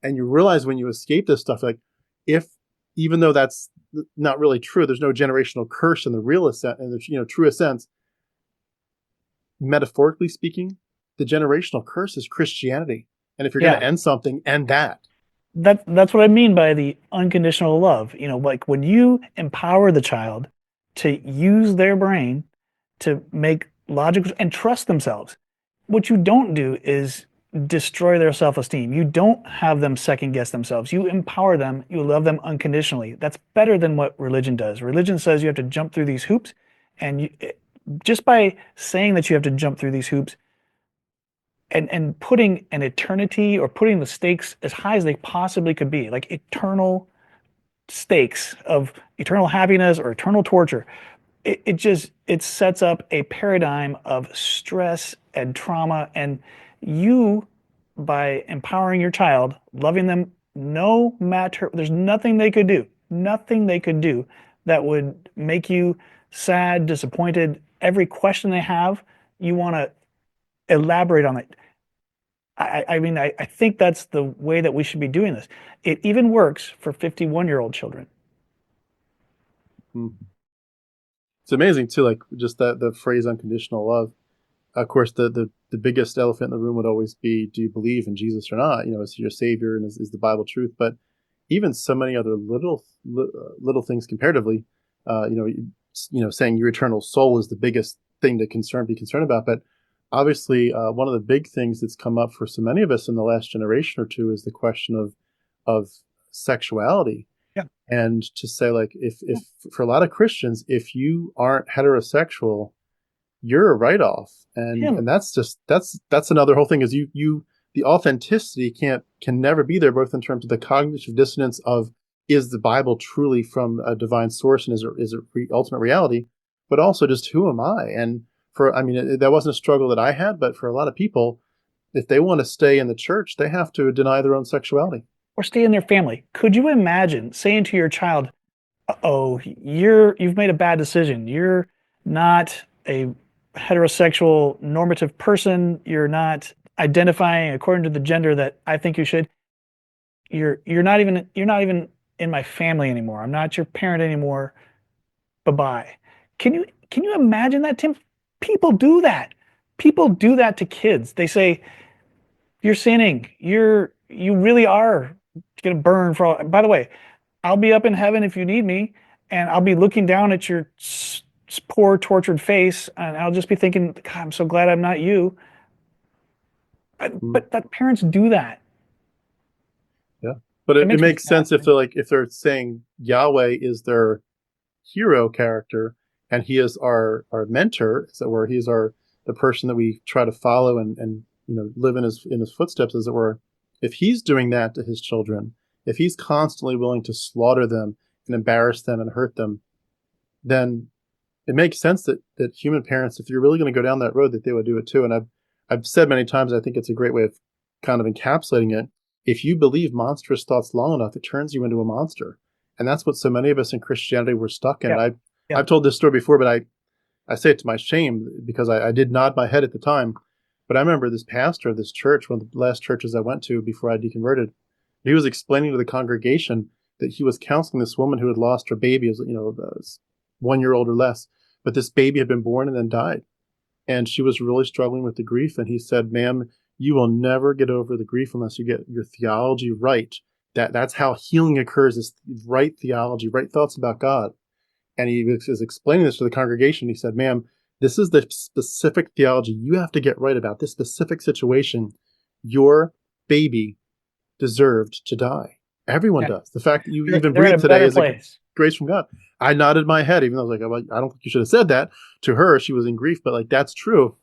And you realize when you escape this stuff, like if even though that's not really true, there's no generational curse in the realest sense, in the truest sense. Metaphorically speaking, the generational curse is Christianity. And if you're going yeah. to end something, end that. That's what I mean by the unconditional love. Like when you empower the child to use their brain to make logical and trust themselves. What you don't do is destroy their self-esteem. You don't have them second guess themselves. You empower them, you love them unconditionally. That's better than what religion does. Religion says you have to jump through these hoops, and just by saying that you have to jump through these hoops and putting an eternity or putting the stakes as high as they possibly could be, like eternal stakes of eternal happiness or eternal torture, it sets up a paradigm of stress and trauma. And you, by empowering your child, loving them, no matter, there's nothing they could do that would make you sad, disappointed. Every question they have, you want to elaborate on it. I mean, I think that's the way that we should be doing this. It even works for 51-year-old children. Mm. It's amazing too, like just that the phrase unconditional love. Of course, the biggest elephant in the room would always be, do you believe in Jesus or not? Is he your savior, and is the Bible truth? But even so many other little things comparatively, saying your eternal soul is the biggest thing to be concerned about. But obviously, one of the big things that's come up for so many of us in the last generation or two is the question of sexuality. Yeah. And to say, like, if for a lot of Christians, if you aren't heterosexual, you're a write-off. Yeah. And that's another whole thing, is the authenticity can never be there, both in terms of the cognitive dissonance of, is the Bible truly from a divine source, and is it ultimate reality, but also just, who am I? And that wasn't a struggle that I had, but for a lot of people, if they want to stay in the church, they have to deny their own sexuality. Or stay in their family. Could you imagine saying to your child, "Oh, you've made a bad decision. You're not a heterosexual normative person. You're not identifying according to the gender that I think you should. You're not even in my family anymore. I'm not your parent anymore. Bye-bye." Can you imagine that, Tim? People do that. People do that to kids. They say, "You're sinning. You really are going to burn for all." By the way, I'll be up in heaven if you need me, and I'll be looking down at your poor, tortured face, and I'll just be thinking, "God, I'm so glad I'm not you." Mm, But that parents do that. yeah, but It it makes me makes sad. sense if they're saying Yahweh is their hero character, and he is our mentor, so where he's the person that we try to follow and live in his footsteps, as it were. If he's doing that to his children, if he's constantly willing to slaughter them and embarrass them and hurt them, then it makes sense that human parents, if you're really going to go down that road, that they would do it too. And I've said many times, I think it's a great way of kind of encapsulating it. If you believe monstrous thoughts long enough, it turns you into a monster. And that's what so many of us in Christianity were stuck in. Yeah. I've told this story before, but I say it to my shame because I did nod my head at the time. But I remember this pastor of this church, one of the last churches I went to before I deconverted, he was explaining to the congregation that he was counseling this woman who had lost her baby, as 1 year old or less, but this baby had been born and then died. And she was really struggling with the grief. And he said, ma'am, you will never get over the grief unless you get your theology right. That's how healing occurs, is right theology, right thoughts about God. And he was explaining this to the congregation. He said, ma'am, this is the specific theology you have to get right about this specific situation. Your baby deserved to die. Everyone Yeah. does. The fact that you even They're in breathe a today better is a place. grace from God. I nodded my head, even though I was like, I don't think you should have said that to her. She was in grief, but like, that's true.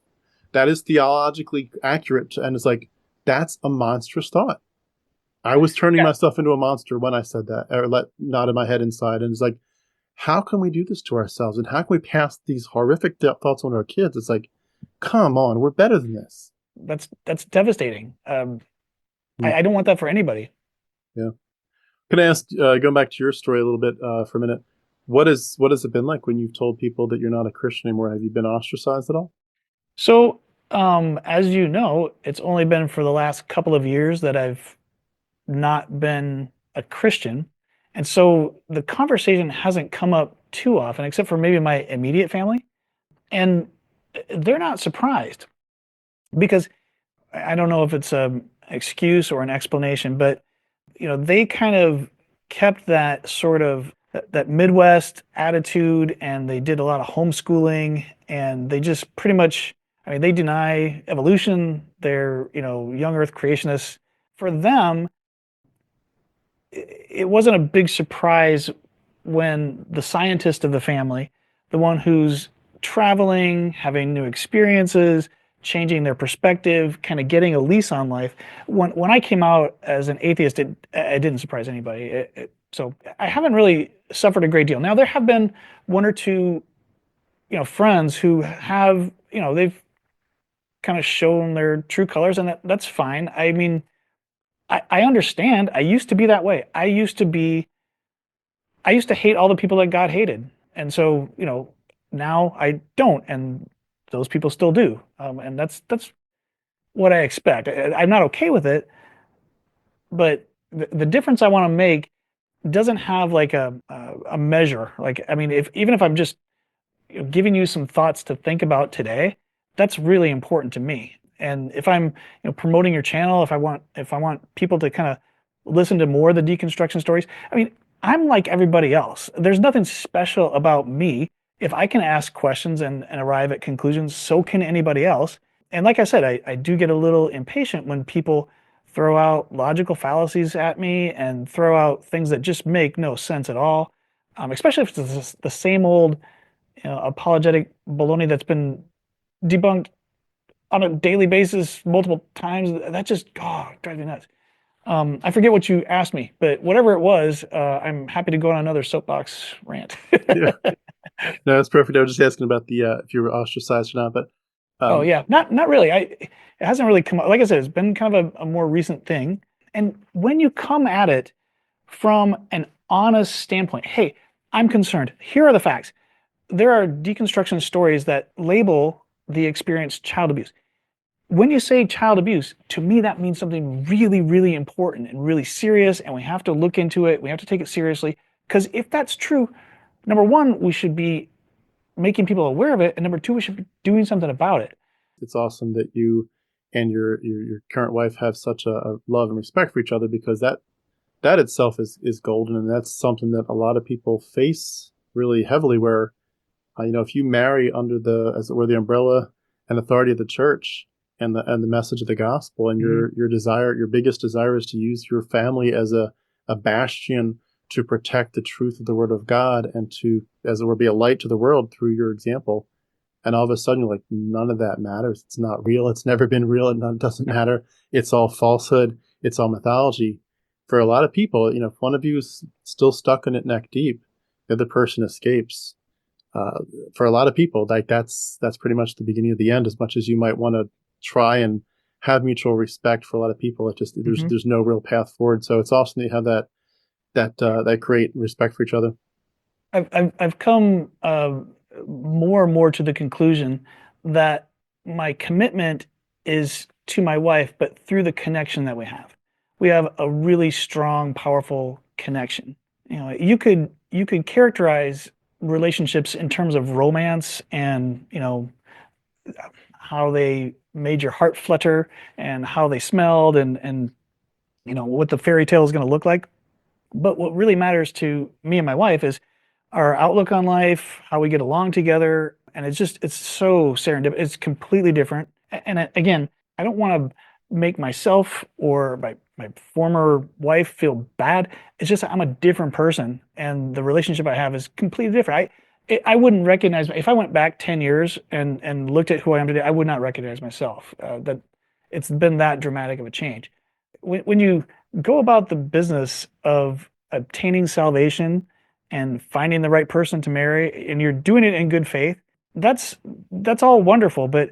That is theologically accurate. And it's like, that's a monstrous thought. I was turning Yeah. myself into a monster when I said that, or nodded my head inside. And it's like, how can we do this to ourselves? And how can we pass these horrific thoughts on our kids? It's like, come on, we're better than this. That's devastating. Mm, I don't want that for anybody. yeah. Can I ask, going back to your story a little bit for a minute, what has it been like when you've told people that you're not a Christian anymore? Have you been ostracized at all? So, as you know, it's only been for the last couple of years that I've not been a Christian. And so the conversation hasn't come up too often, except for maybe my immediate family. And they're not surprised because I don't know if it's an excuse or an explanation, but they kind of kept that sort of that Midwest attitude, and they did a lot of homeschooling, and they just pretty much, I mean, they deny evolution. They're, young Earth creationists. For them, it wasn't a big surprise when the scientist of the family, the one who's traveling, having new experiences, changing their perspective, kind of getting a lease on life. When I came out as an atheist, it didn't surprise anybody. So I haven't really suffered a great deal. Now there have been one or two, friends who have, they've kind of shown their true colors, and that's fine. I mean, I understand. I used to be that way. I used to hate all the people that God hated. And so, now I don't, and those people still do. And that's what I expect. I'm not okay with it, but the difference I want to make doesn't have like a measure. Like, I mean, if even if I'm just giving you some thoughts to think about today, that's really important to me. And if I'm, promoting your channel, if I want people to kind of listen to more of the deconstruction stories, I mean, I'm like everybody else. There's nothing special about me. If I can ask questions and arrive at conclusions, so can anybody else. And like I said, I do get a little impatient when people throw out logical fallacies at me and throw out things that just make no sense at all. Especially if it's the same old, apologetic baloney that's been debunked on a daily basis multiple times. That just drives me nuts. I forget what you asked me, but whatever it was, I'm happy to go on another soapbox rant. Yeah, no, that's perfect. I was just asking about the if you were ostracized or not, but Oh um, yeah, not really. It hasn't really come up. Like I said, it's been kind of a more recent thing. And when you come at it from an honest standpoint, hey, I'm concerned. Here are the facts. There are deconstruction stories that label the experience child abuse. When you say child abuse, to me that means something really, really important and really serious, and we have to look into it. We have to take it seriously. Because if that's true, number one, we should be making people aware of it, and number two, we should be doing something about it. it's awesome that you and your current wife have such a love and respect for each other, because that itself is golden, and that's something that a lot of people face really heavily. Where if you marry under the, as it were, the umbrella and authority of the church and the message of the gospel, and Mm-hmm. your biggest desire is to use your family as a bastion to protect the truth of the word of God, and to, as it were, be a light to the world through your example. And all of a sudden you're like, none of that matters. It's not real. It's never been real. It doesn't matter. It's all falsehood. It's all mythology. For a lot of people, if one of you is still stuck in it neck deep, the other person escapes. Uh, for a lot of people, like that's pretty much the beginning of the end. As much as you might want to try and have mutual respect for a lot of people. It just Hmm. there's no real path forward. So it's awesome that you have that great respect for each other. I've come more and more to the conclusion that my commitment is to my wife, but through the connection that we have. We have a really strong, powerful connection. You know, you could characterize relationships in terms of romance and, how they made your heart flutter and how they smelled and what the fairy tale is going to look like. But what really matters to me and my wife is our outlook on life, how we get along together, and it's so serendipitous. It's completely different. And again, I don't want to make myself or my former wife feel bad. It's just I'm a different person, and the relationship I have is completely different. I wouldn't recognize if I went back 10 years and looked at who I am today, I would not recognize myself. That it's been that dramatic of a change. When you go about the business of obtaining salvation and finding the right person to marry, and you're doing it in good faith, that's that's all wonderful. But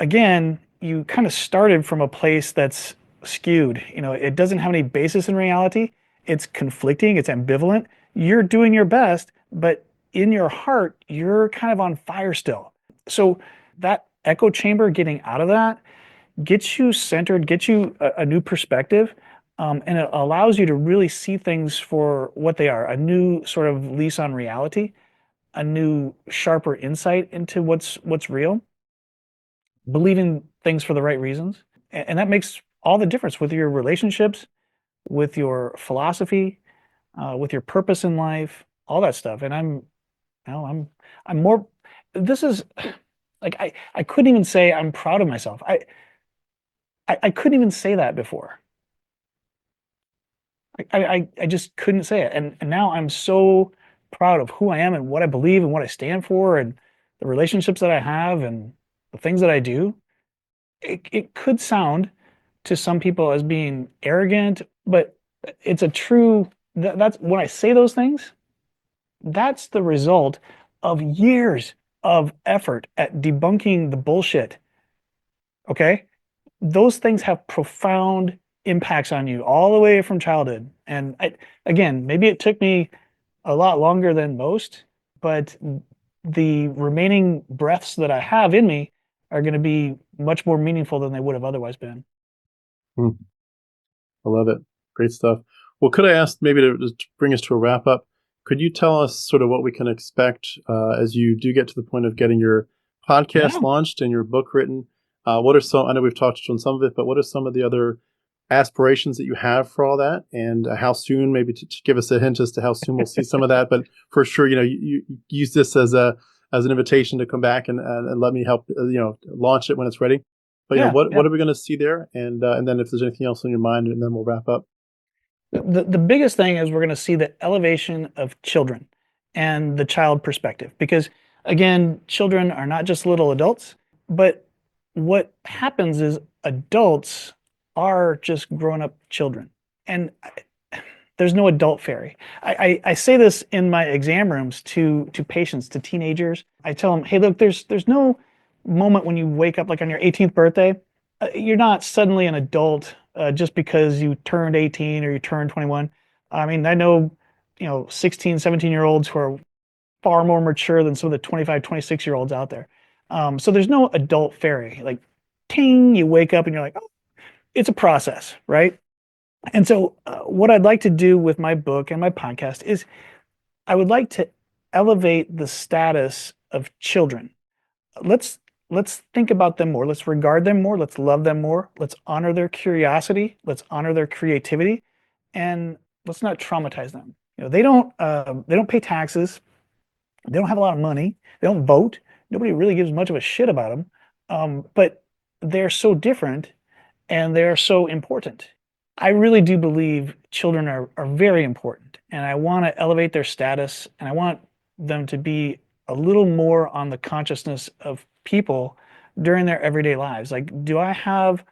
again, you kind of started from a place that's skewed. It doesn't have any basis in reality. It's conflicting, it's ambivalent. You're doing your best, but in your heart, you're kind of on fire still. So that echo chamber, getting out of that, gets you centered, gets you a new perspective, and it allows you to really see things for what they are, a new sort of lease on reality, a new, sharper insight into what's real, believing things for the right reasons. And that makes all the difference with your relationships, with your philosophy, with your purpose in life, all that stuff. And I'm more, this is like, I couldn't even say I'm proud of myself. I couldn't even say that before. I just couldn't say it. And now I'm so proud of who I am and what I believe and what I stand for and the relationships that I have and the things that I do. It could sound to some people as being arrogant, but it's a true, that's when I say those things, that's the result of years of effort at debunking the bullshit. Okay? Those things have profound impacts on you all the way from childhood. And again, maybe it took me a lot longer than most, but the remaining breaths that I have in me are going to be much more meaningful than they would have otherwise been. Hmm, I love it. Great stuff. Well, could I ask maybe to just bring us to a wrap up? Could you tell us sort of what we can expect as you do get to the point of getting your podcast Yeah. launched and your book written? What are some? I know we've touched on some of it, but what are some of the other aspirations that you have for all that, and how soon? Maybe to give us a hint as to how soon we'll see some of that. But for sure, you use this as an invitation to come back and let me help launch it when it's ready. But Yeah. what Yeah. are we going to see there? And then if there's anything else on your mind, and then we'll wrap up. The biggest thing is we're going to see the elevation of children and the child perspective. Because again, children are not just little adults, but what happens is adults are just grown up children. And there's no adult fairy. I say this in my exam rooms to patients, to teenagers. I tell them, hey, look, there's no moment when you wake up like on your 18th birthday. You're not suddenly an adult just because you turned 18 or you turned 21. I mean, I know, 16, 17-year-olds who are far more mature than some of the 25, 26-year-olds out there. So there's no adult fairy. Like, ting, you wake up and you're like, oh, it's a process, right? And so, what I'd like to do with my book and my podcast is I would like to elevate the status of children. Let's let's think about them more. Let's regard them more. Let's love them more. Let's honor their curiosity. Let's honor their creativity, and let's not traumatize them. They don't pay taxes. They don't have a lot of money. They don't vote. Nobody really gives much of a shit about them. But they're so different and they're so important. I really do believe children are very important, and I want to elevate their status, and I want them to be a little more on the consciousness of people during their everyday lives. Like, do I have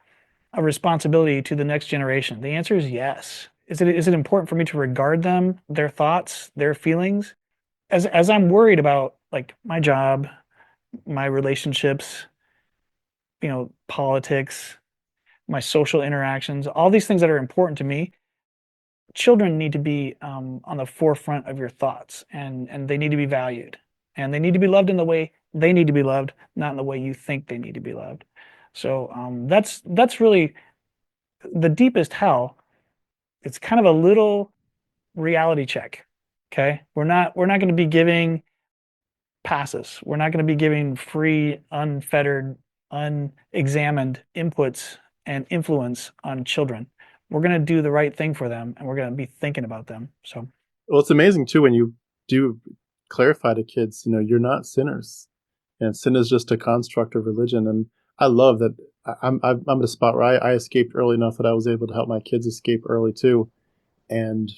a responsibility to the next generation? The answer is yes. Is it important for me to regard them, their thoughts, their feelings? As I'm worried about like my job, my relationships, politics, my social interactions, all these things that are important to me. Children need to be on the forefront of your thoughts, and they need to be valued, and they need to be loved in the way they need to be loved, not in the way you think they need to be loved. So that's really the deepest hell. It's kind of a little reality check. Okay, we're not going to be giving passes. We're not going to be giving free, unfettered, unexamined inputs and influence on children. We're going to do the right thing for them, and we're going to be thinking about them. So, Well, it's amazing too when you do clarify to kids, you're not sinners, and sin is just a construct of religion. And I love that I'm at a spot where I escaped early enough that I was able to help my kids escape early too. And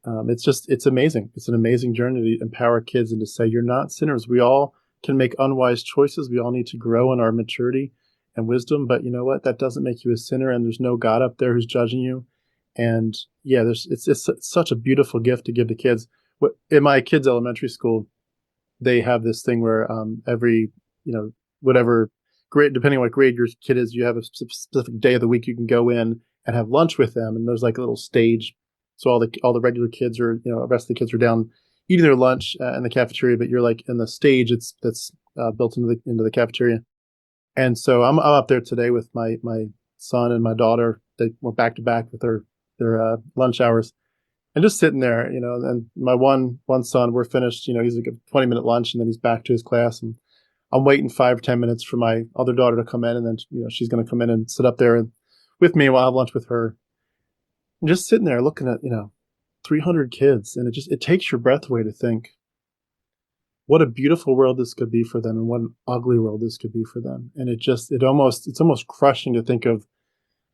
it's amazing. It's an amazing journey to empower kids and to say you're not sinners. We all can make unwise choices. We all need to grow in our maturity and wisdom. But you know what? That doesn't make you a sinner, and there's no God up there who's judging you. And yeah, it's such a beautiful gift to give to kids. In my kids' elementary school, they have this thing where every whatever grade, depending on what grade your kid is, you have a specific day of the week you can go in and have lunch with them, and there's like a little stage. So all the regular kids are, the rest of the kids are down eating their lunch in the cafeteria, but you're like in the stage that's built into the cafeteria. And so I'm up there today with my son and my daughter. They went back to back with their lunch hours, and just sitting there, and my one son, we're finished, he's like a 20-minute lunch, and then he's back to his class, and I'm waiting 5 or 10 minutes for my other daughter to come in, and then she's going to come in and sit up there and with me while I have lunch with her. And just sitting there looking at 300 kids, and it takes your breath away to think what a beautiful world this could be for them, and what an ugly world this could be for them. And it's almost crushing to think of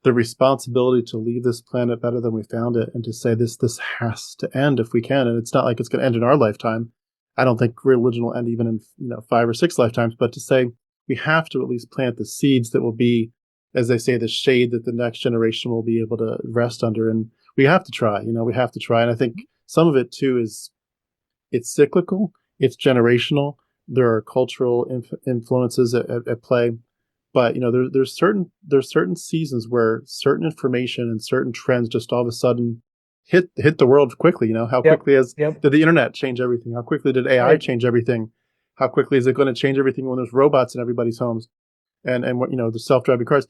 the responsibility to leave this planet better than we found it, and to say this has to end if we can. And it's not like it's going to end in our lifetime. I don't think religion will end even in 5 or 6 lifetimes, but to say we have to at least plant the seeds that will be, as they say, the shade that the next generation will be able to rest under. And we have to try, we have to try. And I think some of it too it's cyclical, it's generational. There are cultural influences at play, but there's certain seasons where certain information and certain trends just all of a sudden hit the world quickly. How yep, quickly yep, did the internet change everything? How quickly did AI right. change everything? How quickly is it going to change everything when there's robots in everybody's homes? And what the self-driving cars?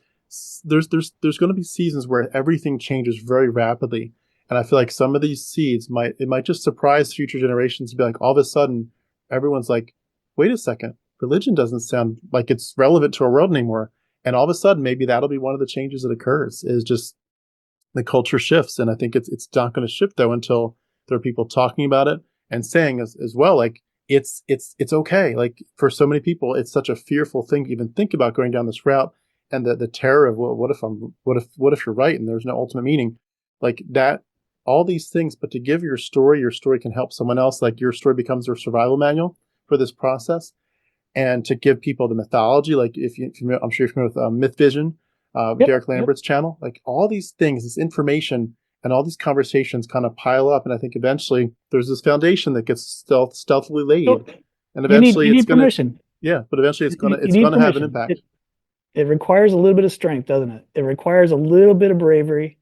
There's going to be seasons where everything changes very rapidly, and I feel like some of these seeds might just surprise future generations to be like, all of a sudden everyone's like, wait a second, religion doesn't sound like it's relevant to our world anymore. And all of a sudden maybe that'll be one of the changes that occurs, is just the culture shifts. And I think it's not going to shift though until there are people talking about it and saying as well, like it's okay. Like for so many people, it's such a fearful thing to even think about going down this route, and the terror of, well, what if you're right and there's no ultimate meaning, like that, all these things. But to give your story can help someone else. Like your story becomes their survival manual for this process, and to give people the mythology. Like I'm sure you're familiar with Myth Vision, Yep, Derek yep. Lambert's channel. Like all these things, this information and all these conversations kind of pile up, and I think eventually there's this foundation that gets stealthily laid, So and you need eventually you it's need gonna, permission. yeah, but eventually You it's need gonna have an permission. impact. It requires a little bit of strength, doesn't it? It requires a little bit of bravery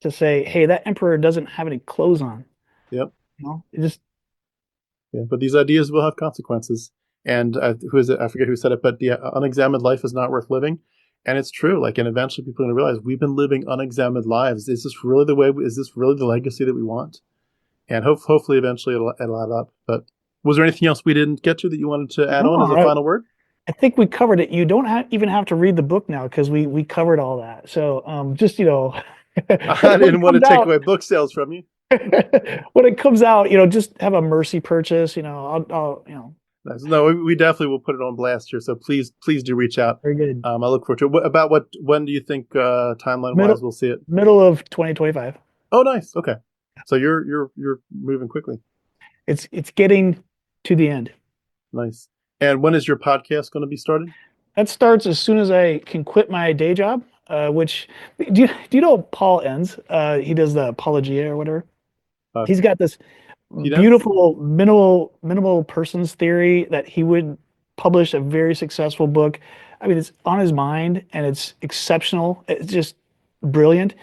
to say, "Hey, that emperor doesn't have any clothes on." Yep. It just Yeah, but these ideas will have consequences. And who is it? I forget who said it, but the unexamined life is not worth living. And it's true. Like, and eventually people are going to realize we've been living unexamined lives. Is this really the way? Is this really the legacy that we want? And hopefully, eventually, it'll add up. But was there anything else we didn't get to that you wanted to add on as no. a final word? I think we covered it. You don't even have to read the book now because we covered all that. So just I when it didn't want to comes take out, away book sales from you. when it comes out, just have a mercy purchase. I'll. Nice. No, we definitely will put it on blast here. So please do reach out. Very good. I look forward to it. When do you think timeline wise Middle we'll see it? middle of 2025. Oh, nice. Okay. So you're moving quickly. It's getting to the end. Nice. And when is your podcast going to be starting? That starts as soon as I can quit my day job. Which do you know Paul Enns? He does the Apologia or whatever. Uh, He's got this Cadence? beautiful minimal persons theory that he would publish a very successful book. I mean, it's on his mind and it's exceptional. It's just brilliant.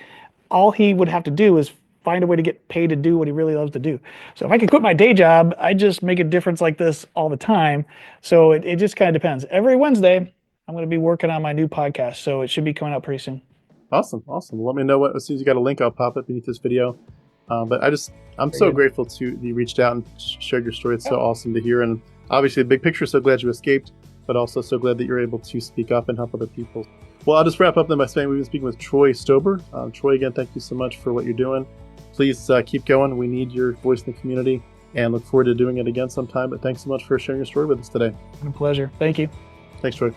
All he would have to do is find a way to get paid to do what he really loves to do. So if I could quit my day job, I just make a difference like this all the time. So it just kind of depends. Every Wednesday, I'm going to be working on my new podcast. So it should be coming out pretty soon. Awesome. Well, let me know as soon as you got a link, I'll pop it beneath this video. But I'm so grateful to you reached out and shared your story. It's so awesome to hear. And obviously the big picture, so glad you escaped, but also so glad that you're able to speak up and help other people. Well, I'll just wrap up then by saying we've been speaking with Troy Stoeber. Troy, again, thank you so much for what you're doing. Please keep going. We need your voice in the community and look forward to doing it again sometime. But thanks so much for sharing your story with us today. A pleasure. Thank you. Thanks, Troy.